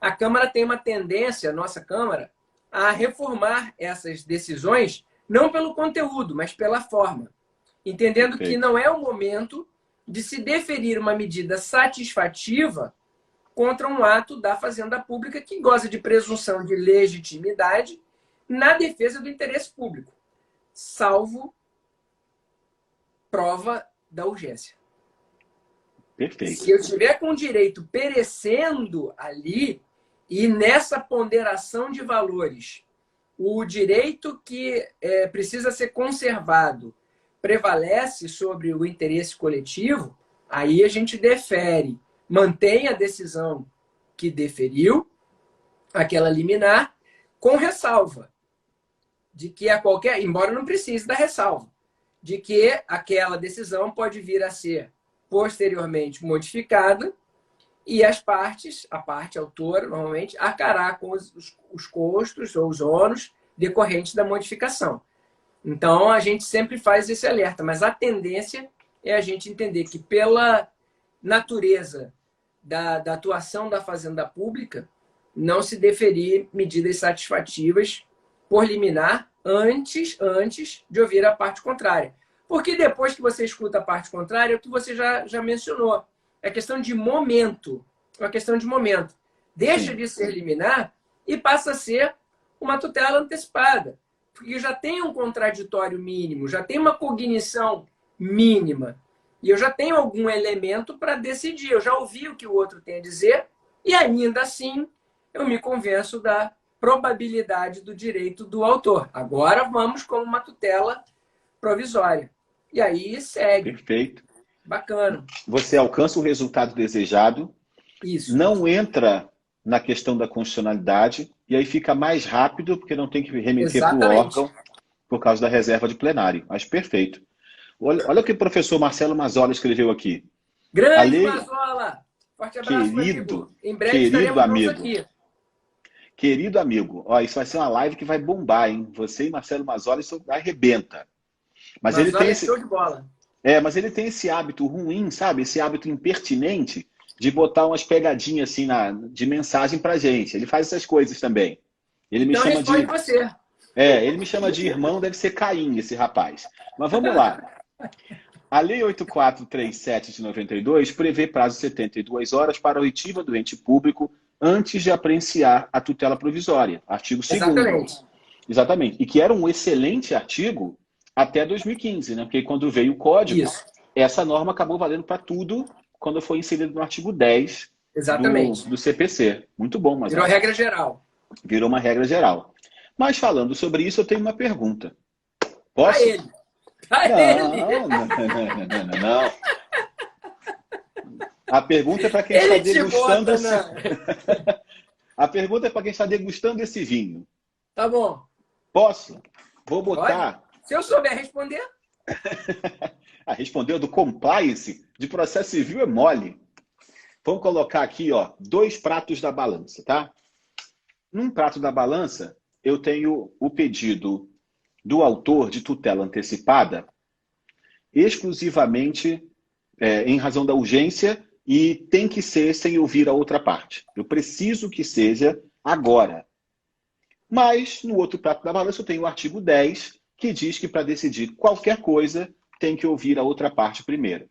a Câmara tem uma tendência, a nossa Câmara, a reformar essas decisões, não pelo conteúdo, mas pela forma, entendendo que não é o momento de se deferir uma medida satisfativa contra um ato da Fazenda Pública que goza de presunção de legitimidade na defesa do interesse público, salvo prova da urgência. Perfeito. Se eu estiver com o direito perecendo ali e nessa ponderação de valores, o direito que precisa ser conservado prevalece sobre o interesse coletivo, aí a gente defere, mantém a decisão que deferiu, aquela liminar, com ressalva de que embora não precise da ressalva, de que aquela decisão pode vir a ser posteriormente modificada e as partes, a parte autora, normalmente, arcará com os custos ou os ônus decorrentes da modificação. Então, a gente sempre faz esse alerta, mas a tendência é a gente entender que, pela natureza da atuação da Fazenda Pública, não se deferir medidas satisfativas por liminar antes de ouvir a parte contrária. Porque depois que você escuta a parte contrária, é o que você já mencionou. É questão de momento. É uma questão de momento. Deixa de ser liminar e passa a ser uma tutela antecipada. Porque já tem um contraditório mínimo, já tem uma cognição mínima. E eu já tenho algum elemento para decidir. Eu já ouvi o que o outro tem a dizer e ainda assim eu me convenço da probabilidade do direito do autor. Agora vamos com uma tutela provisória. E aí segue. Perfeito. Bacana. Você alcança o resultado desejado, Isso. Não entra na questão da constitucionalidade e aí fica mais rápido porque não tem que remeter para o órgão por causa da reserva de plenário. Mas perfeito. Olha o que o professor Marcelo Mazzola escreveu aqui. Grande Mazzola! Forte abraço, querido, em breve querido amigo. Aqui. Querido amigo, isso vai ser uma live que vai bombar, hein? Você e Marcelo Mazzola, isso arrebenta. Mas ele tem show de bola. Mas ele tem esse hábito ruim, sabe? Esse hábito impertinente de botar umas pegadinhas assim de mensagem pra gente. Ele faz essas coisas também. Ele me chama de você. ele me chama de irmão, deve ser Caim, esse rapaz. Mas vamos lá. A Lei 8437 de 92 prevê prazo de 72 horas para a oitiva do ente público antes de aprenciar a tutela provisória. Artigo 2º. Exatamente. Exatamente. E que era um excelente artigo até 2015, né? Porque quando veio o código, Isso. essa norma acabou valendo para tudo quando foi inserido no artigo 10 do CPC. Muito bom, mas virou regra geral. Virou uma regra geral. Mas falando sobre isso, eu tenho uma pergunta. Posso? Pra ele. Pra ele. Não. A pergunta é para quem está degustando A pergunta é para quem está degustando esse vinho. Tá bom. Posso? Vou botar. Pode? Se eu souber responder. Respondeu do compliance de processo civil é mole. Vamos colocar aqui, ó, 2 pratos da balança, tá? Num prato da balança, eu tenho o pedido do autor de tutela antecipada exclusivamente em razão da urgência e tem que ser sem ouvir a outra parte. Eu preciso que seja agora. Mas, no outro prato da balança, eu tenho o artigo 10, que diz que para decidir qualquer coisa, tem que ouvir a outra parte primeiro.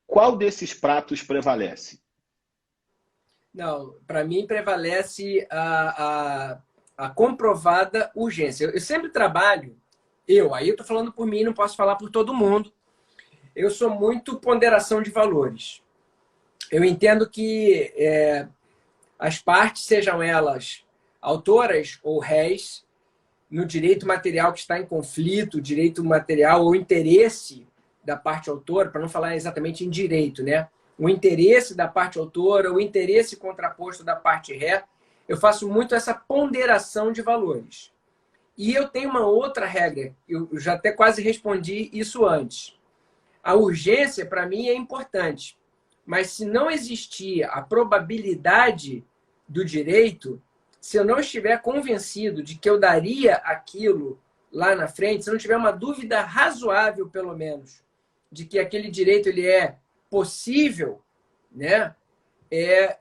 Qual desses pratos prevalece? Não, para mim prevalece a comprovada urgência. Eu sempre trabalho, aí eu estou falando por mim, não posso falar por todo mundo. Eu sou muito ponderação de valores. Eu entendo que as partes, sejam elas autoras ou réis, no direito material que está em conflito, direito material ou interesse da parte autora, para não falar exatamente em direito, né? O interesse da parte autora, o interesse contraposto da parte ré, eu faço muito essa ponderação de valores. E eu tenho uma outra regra, eu já até quase respondi isso antes. A urgência, para mim, é importante, mas se não existir a probabilidade do direito, se eu não estiver convencido de que eu daria aquilo lá na frente, se eu não tiver uma dúvida razoável, pelo menos, de que aquele direito ele é possível, né?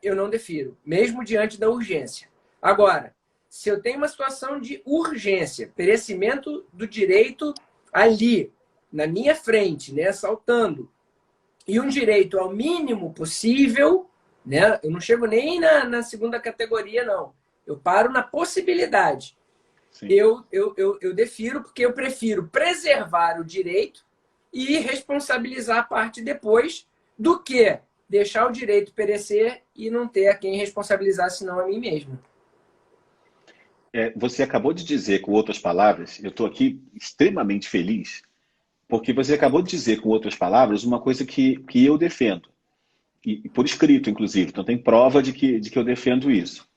Eu não defiro, mesmo diante da urgência. Agora, se eu tenho uma situação de urgência, perecimento do direito ali, na minha frente, né, saltando, e um direito ao mínimo possível, né? Eu não chego nem na segunda categoria, não. Eu paro na possibilidade. Eu defiro porque eu prefiro preservar o direito e responsabilizar a parte depois do que deixar o direito perecer e não ter a quem responsabilizar, senão a mim mesmo. Você acabou de dizer, com outras palavras, eu estou aqui extremamente feliz, porque você acabou de dizer, com outras palavras, uma coisa que eu defendo. E por escrito, inclusive. Então tem prova de que eu defendo isso.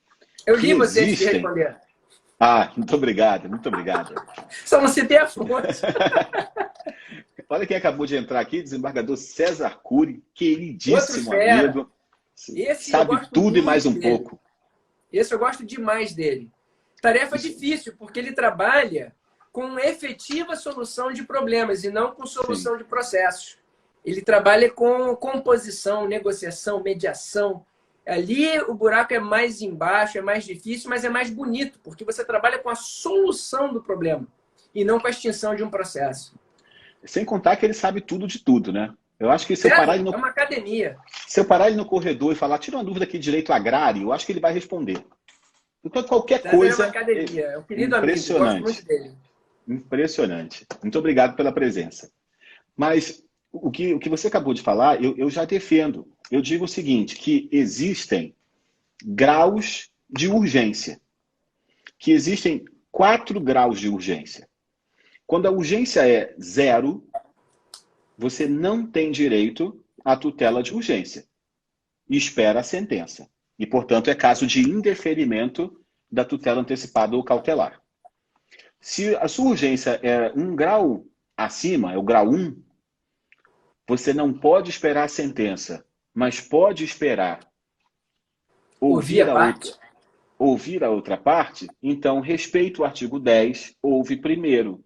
Eu li você antes de responder. Muito obrigado, muito obrigado. Só não citei a fonte. Olha quem acabou de entrar aqui, desembargador César Cury, queridíssimo amigo. Esse sabe tudo e mais um dele. pouco. Esse eu gosto demais dele. Tarefa difícil, porque ele trabalha com efetiva solução de problemas e não com solução de processos. Ele trabalha com composição, negociação, mediação. Ali o buraco é mais embaixo, é mais difícil, mas é mais bonito, porque você trabalha com a solução do problema e não com a extinção de um processo. Sem contar que ele sabe tudo de tudo, né? Eu acho que se eu parar ele no... É uma academia. Se eu parar ele no corredor e falar, tira uma dúvida aqui de direito agrário, eu acho que ele vai responder. Então, qualquer coisa... É uma academia. É um querido impressionante. amigo, gosto muito dele. Impressionante. Muito obrigado pela presença. Mas o que você acabou de falar, eu já defendo. Eu digo o seguinte, que existem graus de urgência. Que existem 4 graus de urgência. Quando a urgência é 0, você não tem direito à tutela de urgência. E espera a sentença. E, portanto, é caso de indeferimento da tutela antecipada ou cautelar. Se a sua urgência é 1 grau acima, é o grau 1, você não pode esperar a sentença, mas pode esperar ouvir a outra parte, então respeita o artigo 10, ouve primeiro.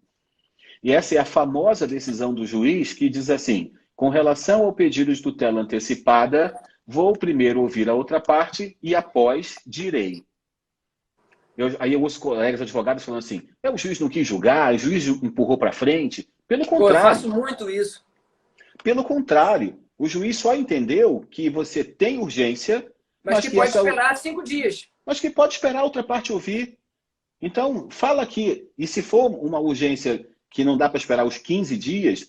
E essa é a famosa decisão do juiz que diz assim, com relação ao pedido de tutela antecipada, vou primeiro ouvir a outra parte e após direi. Aí eu ouço colegas advogados falando assim, o juiz não quis julgar, o juiz empurrou para frente. Pelo contrário. Eu faço muito isso. Pelo contrário, o juiz só entendeu que você tem urgência, Mas mas que que pode essa, esperar 5 dias. mas que pode esperar a outra parte ouvir. Então, fala aqui, e se for uma urgência que não dá para esperar os 15 dias,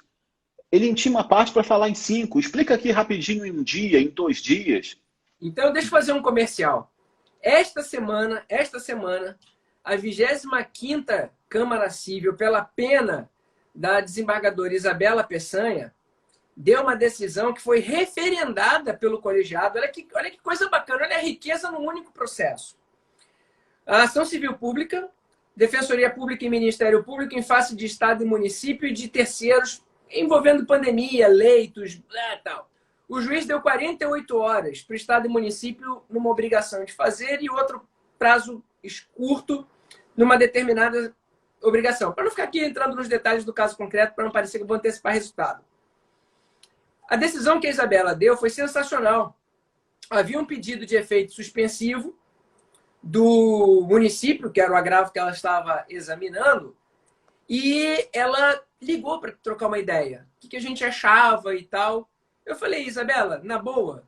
ele intima a parte para falar em 5. Explica aqui rapidinho em um dia, em 2 dias. Então, deixa eu fazer um comercial. Esta semana, a 25ª Câmara Civil, pela pena da desembargadora Isabela Peçanha, deu uma decisão que foi referendada pelo colegiado. Olha que coisa bacana, olha a riqueza num único processo. A ação civil pública, Defensoria Pública e Ministério Público em face de Estado e município e de terceiros envolvendo pandemia, leitos, tal. O juiz deu 48 horas para o Estado e município numa obrigação de fazer e outro prazo curto numa determinada obrigação. Para não ficar aqui entrando nos detalhes do caso concreto, para não parecer que eu vou antecipar resultado. A decisão que a Isabela deu foi sensacional. Havia um pedido de efeito suspensivo do município, que era o agravo que ela estava examinando, e ela ligou para trocar uma ideia. O que a gente achava e tal. Eu falei, Isabela, na boa,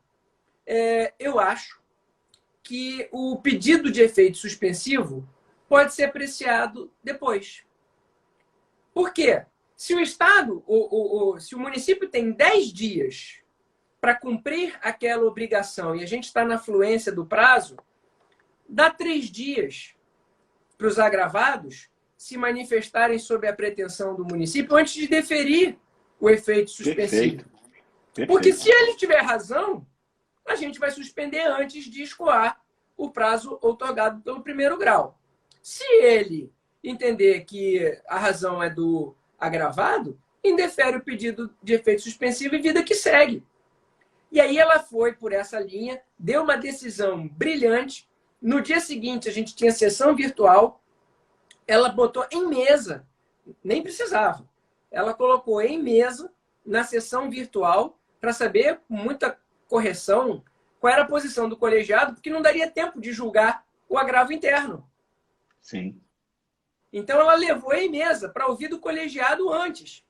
eu acho que o pedido de efeito suspensivo pode ser apreciado depois. Por quê? Se o Estado, se o município tem 10 dias para cumprir aquela obrigação e a gente está na fluência do prazo, dá 3 dias para os agravados se manifestarem sob a pretensão do município antes de deferir o efeito suspensivo. Perfeito. Perfeito. Porque se ele tiver razão, a gente vai suspender antes de escoar o prazo outorgado pelo primeiro grau. Se ele entender que a razão é do agravado, indefere o pedido de efeito suspensivo e vida que segue. E aí ela foi por essa linha, deu uma decisão brilhante. No dia seguinte, a gente tinha sessão virtual. Ela botou em mesa, nem precisava. Ela colocou em mesa, na sessão virtual, para saber, com muita correção, qual era a posição do colegiado, porque não daria tempo de julgar o agravo interno. Sim. Então, ela levou em mesa para ouvir do colegiado antes.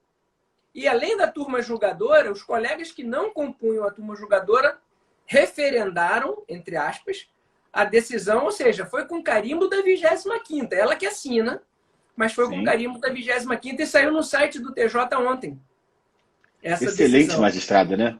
E, além da turma julgadora, os colegas que não compunham a turma julgadora referendaram, entre aspas, a decisão, ou seja, foi com carimbo da 25ª. Ela que assina, mas foi com carimbo da 25ª e saiu no site do TJ ontem. Essa Excelente decisão. magistrada, né?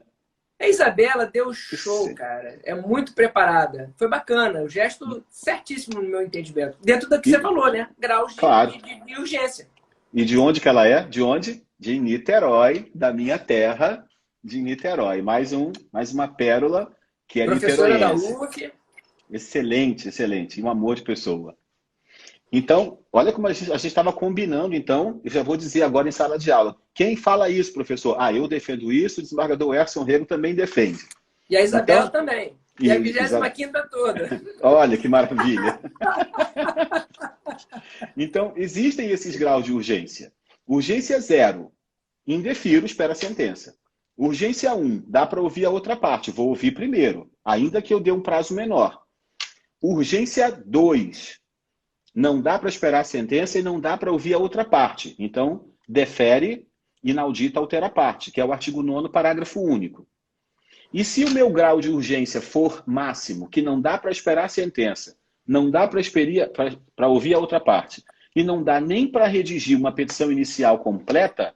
A Isabela deu show, cara. É muito preparada. Foi bacana. O gesto certíssimo no meu entendimento. Dentro do que você falou, né? Graus de urgência. E de onde que ela é? De onde? De Niterói, da minha terra, de Niterói. Mais uma pérola que é professora niteroiense. Da UF. Excelente, excelente. E um amor de pessoa. Então, olha como a gente estava combinando, então, eu já vou dizer agora em sala de aula. Quem fala isso, professor? Eu defendo isso, o desembargador Erson Rego também defende. E a Isabela também. E a 25ª toda. Olha que maravilha. Então, existem esses graus de urgência. Urgência 0, indefiro, espera a sentença. Urgência 1, dá para ouvir a outra parte, vou ouvir primeiro, ainda que eu dê um prazo menor. Urgência 2, não dá para esperar a sentença e não dá para ouvir a outra parte. Então, defere, inaudita, altera a parte, que é o artigo 9º, parágrafo único. E se o meu grau de urgência for máximo, que não dá para esperar a sentença, não dá para ouvir a outra parte, e não dá nem para redigir uma petição inicial completa,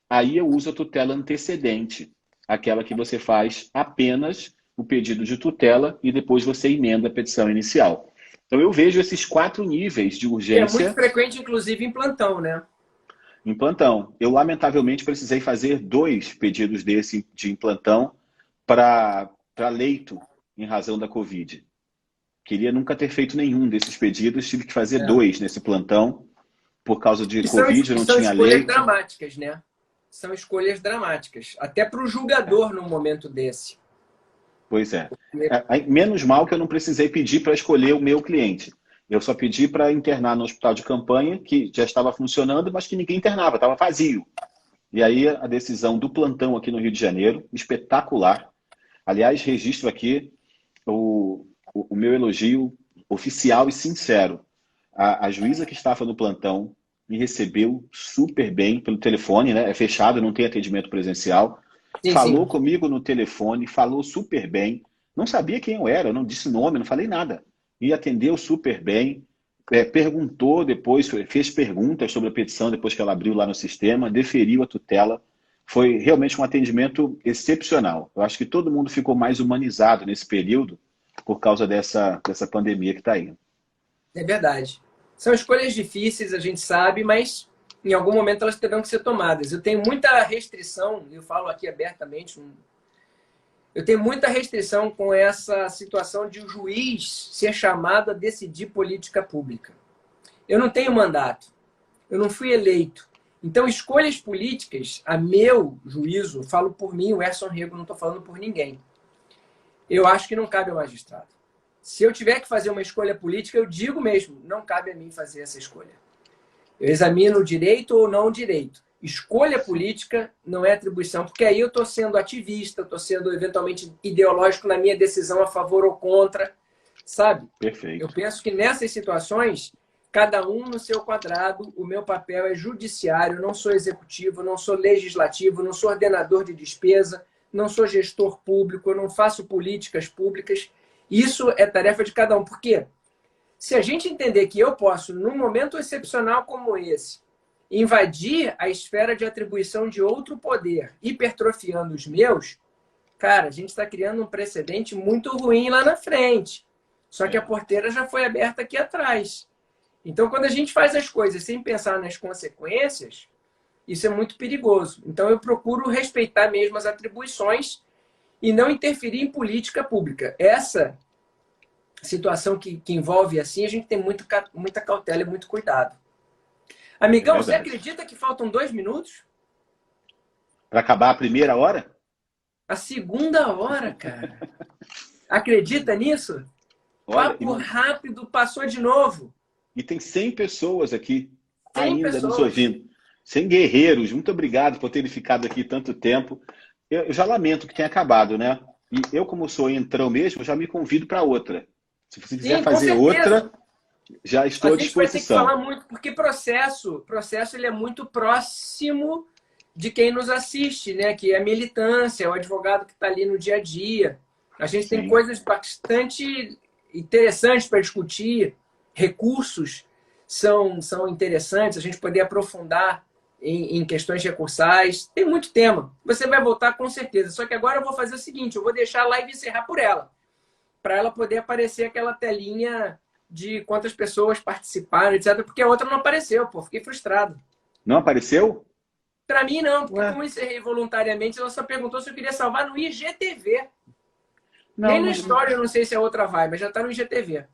aí eu uso a tutela antecedente, aquela que você faz apenas o pedido de tutela e depois você emenda a petição inicial. Então eu vejo esses 4 níveis de urgência. É muito frequente, inclusive, em plantão, né? Em plantão. Eu, lamentavelmente, precisei fazer 2 pedidos desse de plantão para leito em razão da Covid. Queria nunca ter feito nenhum desses pedidos, tive que fazer 2 nesse plantão, por causa de Covid, não tinha leito. São escolhas dramáticas, né? São escolhas dramáticas. Até para o julgador num momento desse. Pois é. Menos mal que eu não precisei pedir para escolher o meu cliente. Eu só pedi para internar no hospital de campanha, que já estava funcionando, mas que ninguém internava, estava vazio. E aí a decisão do plantão aqui no Rio de Janeiro, espetacular. Aliás, registro aqui o meu elogio oficial e sincero. A juíza que estava no plantão me recebeu super bem pelo telefone, né? É fechado, não tem atendimento presencial. Sim, falou sim. comigo no telefone, falou super bem. Não sabia quem eu era, não disse nome, não falei nada. E atendeu super bem, perguntou depois, fez perguntas sobre a petição depois que ela abriu lá no sistema, deferiu a tutela. Foi realmente um atendimento excepcional. Eu acho que todo mundo ficou mais humanizado nesse período por causa dessa pandemia que está aí. É verdade. São escolhas difíceis, a gente sabe, mas em algum momento elas terão que ser tomadas. Eu tenho muita restrição, eu falo aqui abertamente, eu tenho muita restrição com essa situação de o juiz ser chamado a decidir política pública. Eu não tenho mandato, eu não fui eleito. Então, escolhas políticas, a meu juízo, falo por mim, o Erson Rego, não estou falando por ninguém. Eu acho que não cabe ao magistrado. Se eu tiver que fazer uma escolha política, eu digo mesmo, não cabe a mim fazer essa escolha. Eu examino o direito ou não o direito. Escolha política não é atribuição, porque aí eu estou sendo ativista, estou sendo eventualmente ideológico na minha decisão a favor ou contra, sabe? Perfeito. Eu penso que nessas situações, cada um no seu quadrado, o meu papel é judiciário, eu não sou executivo, não sou legislativo, não sou ordenador de despesa, não sou gestor público, eu não faço políticas públicas. Isso é tarefa de cada um. Por quê? Se a gente entender que eu posso, num momento excepcional como esse, invadir a esfera de atribuição de outro poder, hipertrofiando os meus, cara, a gente está criando um precedente muito ruim lá na frente. Só que a porteira já foi aberta aqui atrás. Então, quando a gente faz as coisas sem pensar nas consequências, isso é muito perigoso. Então, eu procuro respeitar mesmo as atribuições e não interferir em política pública. Essa situação que envolve assim, a gente tem muita cautela e muito cuidado. Amigão, você acredita que faltam 2 minutos? Para acabar a primeira hora? A segunda hora, cara. Acredita nisso? Olha, Papo rápido, passou de novo. E tem 100 pessoas aqui 100 ainda pessoas. nos ouvindo. 100 guerreiros. Muito obrigado por terem ficado aqui tanto tempo. Eu já lamento que tenha acabado, né? E eu, como sou entrão mesmo, já me convido para outra. Se você quiser fazer outra, já estou à disposição. A gente vai ter que falar muito, porque processo ele é muito próximo de quem nos assiste, né? Que é a militância, o advogado que está ali no dia a dia. A gente tem coisas bastante interessantes para discutir, recursos são interessantes, a gente poder aprofundar em questões recursais. Tem muito tema. Você vai voltar com certeza. Só que agora eu vou fazer o seguinte, eu vou deixar a live encerrar por ela, para ela poder aparecer aquela telinha de quantas pessoas participaram, etc. Porque a outra não apareceu, pô. Fiquei frustrado. Não apareceu? Para mim, não. Porque como eu encerrei voluntariamente, ela só perguntou se eu queria salvar no IGTV. Nem na história eu não sei se a outra vai, mas já está no IGTV.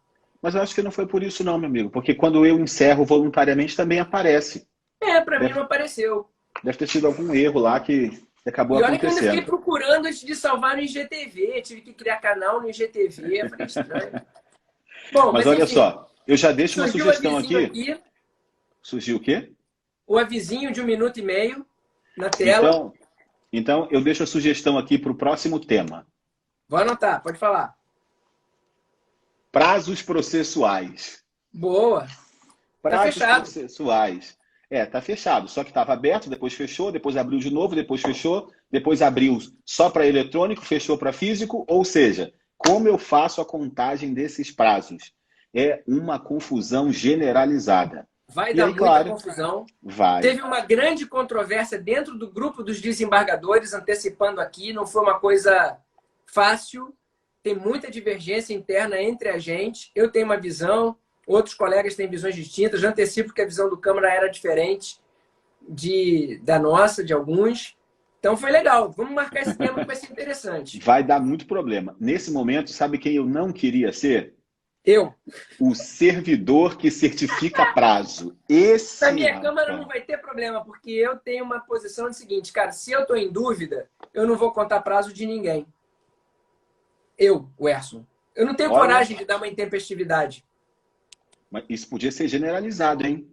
Mas eu acho que não foi por isso não, meu amigo. Porque quando eu encerro voluntariamente também aparece. Para mim não apareceu. Deve ter sido algum erro lá que acabou acontecendo. E olha que eu ainda fiquei procurando antes de salvar no IGTV. Tive que criar canal no IGTV. Falei estranho. Bom, mas olha enfim, só, eu já deixo uma sugestão aqui. Surgiu o quê? O avisinho de 1 minuto e meio na tela. Então eu deixo a sugestão aqui para o próximo tema. Vou anotar, pode falar. Prazos processuais. Boa. Prazos processuais. Tá fechado. Só que estava aberto, depois fechou, depois abriu de novo, depois fechou, depois abriu só para eletrônico, fechou para físico. Ou seja, como eu faço a contagem desses prazos? É uma confusão generalizada. Vai dar muita confusão. Vai. Teve uma grande controvérsia dentro do grupo dos desembargadores, antecipando aqui, não foi uma coisa fácil. Tem muita divergência interna entre a gente. Eu tenho uma visão, outros colegas têm visões distintas. Já antecipo que a visão do Câmara era diferente da nossa, de alguns. Então foi legal. Vamos marcar esse tema que vai ser interessante. Vai dar muito problema. Nesse momento, sabe quem eu não queria ser? Eu. O servidor que certifica prazo. Na minha Câmara não vai ter problema, porque eu tenho uma posição de seguinte, cara, se eu estou em dúvida, eu não vou contar prazo de ninguém. Eu, o Erson. Eu não tenho coragem de dar uma intempestividade. Mas isso podia ser generalizado, hein?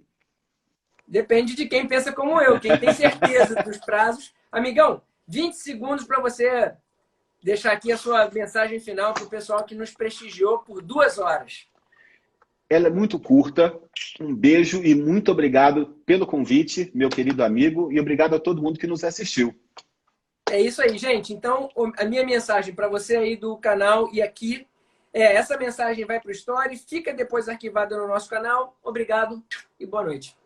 Depende de quem pensa como eu, quem tem certeza dos prazos. Amigão, 20 segundos para você deixar aqui a sua mensagem final para o pessoal que nos prestigiou por 2 horas. Ela é muito curta. Um beijo e muito obrigado pelo convite, meu querido amigo, e obrigado a todo mundo que nos assistiu. É isso aí, gente. Então, a minha mensagem para você aí do canal e aqui essa mensagem vai para o Story, fica depois arquivada no nosso canal. Obrigado e boa noite.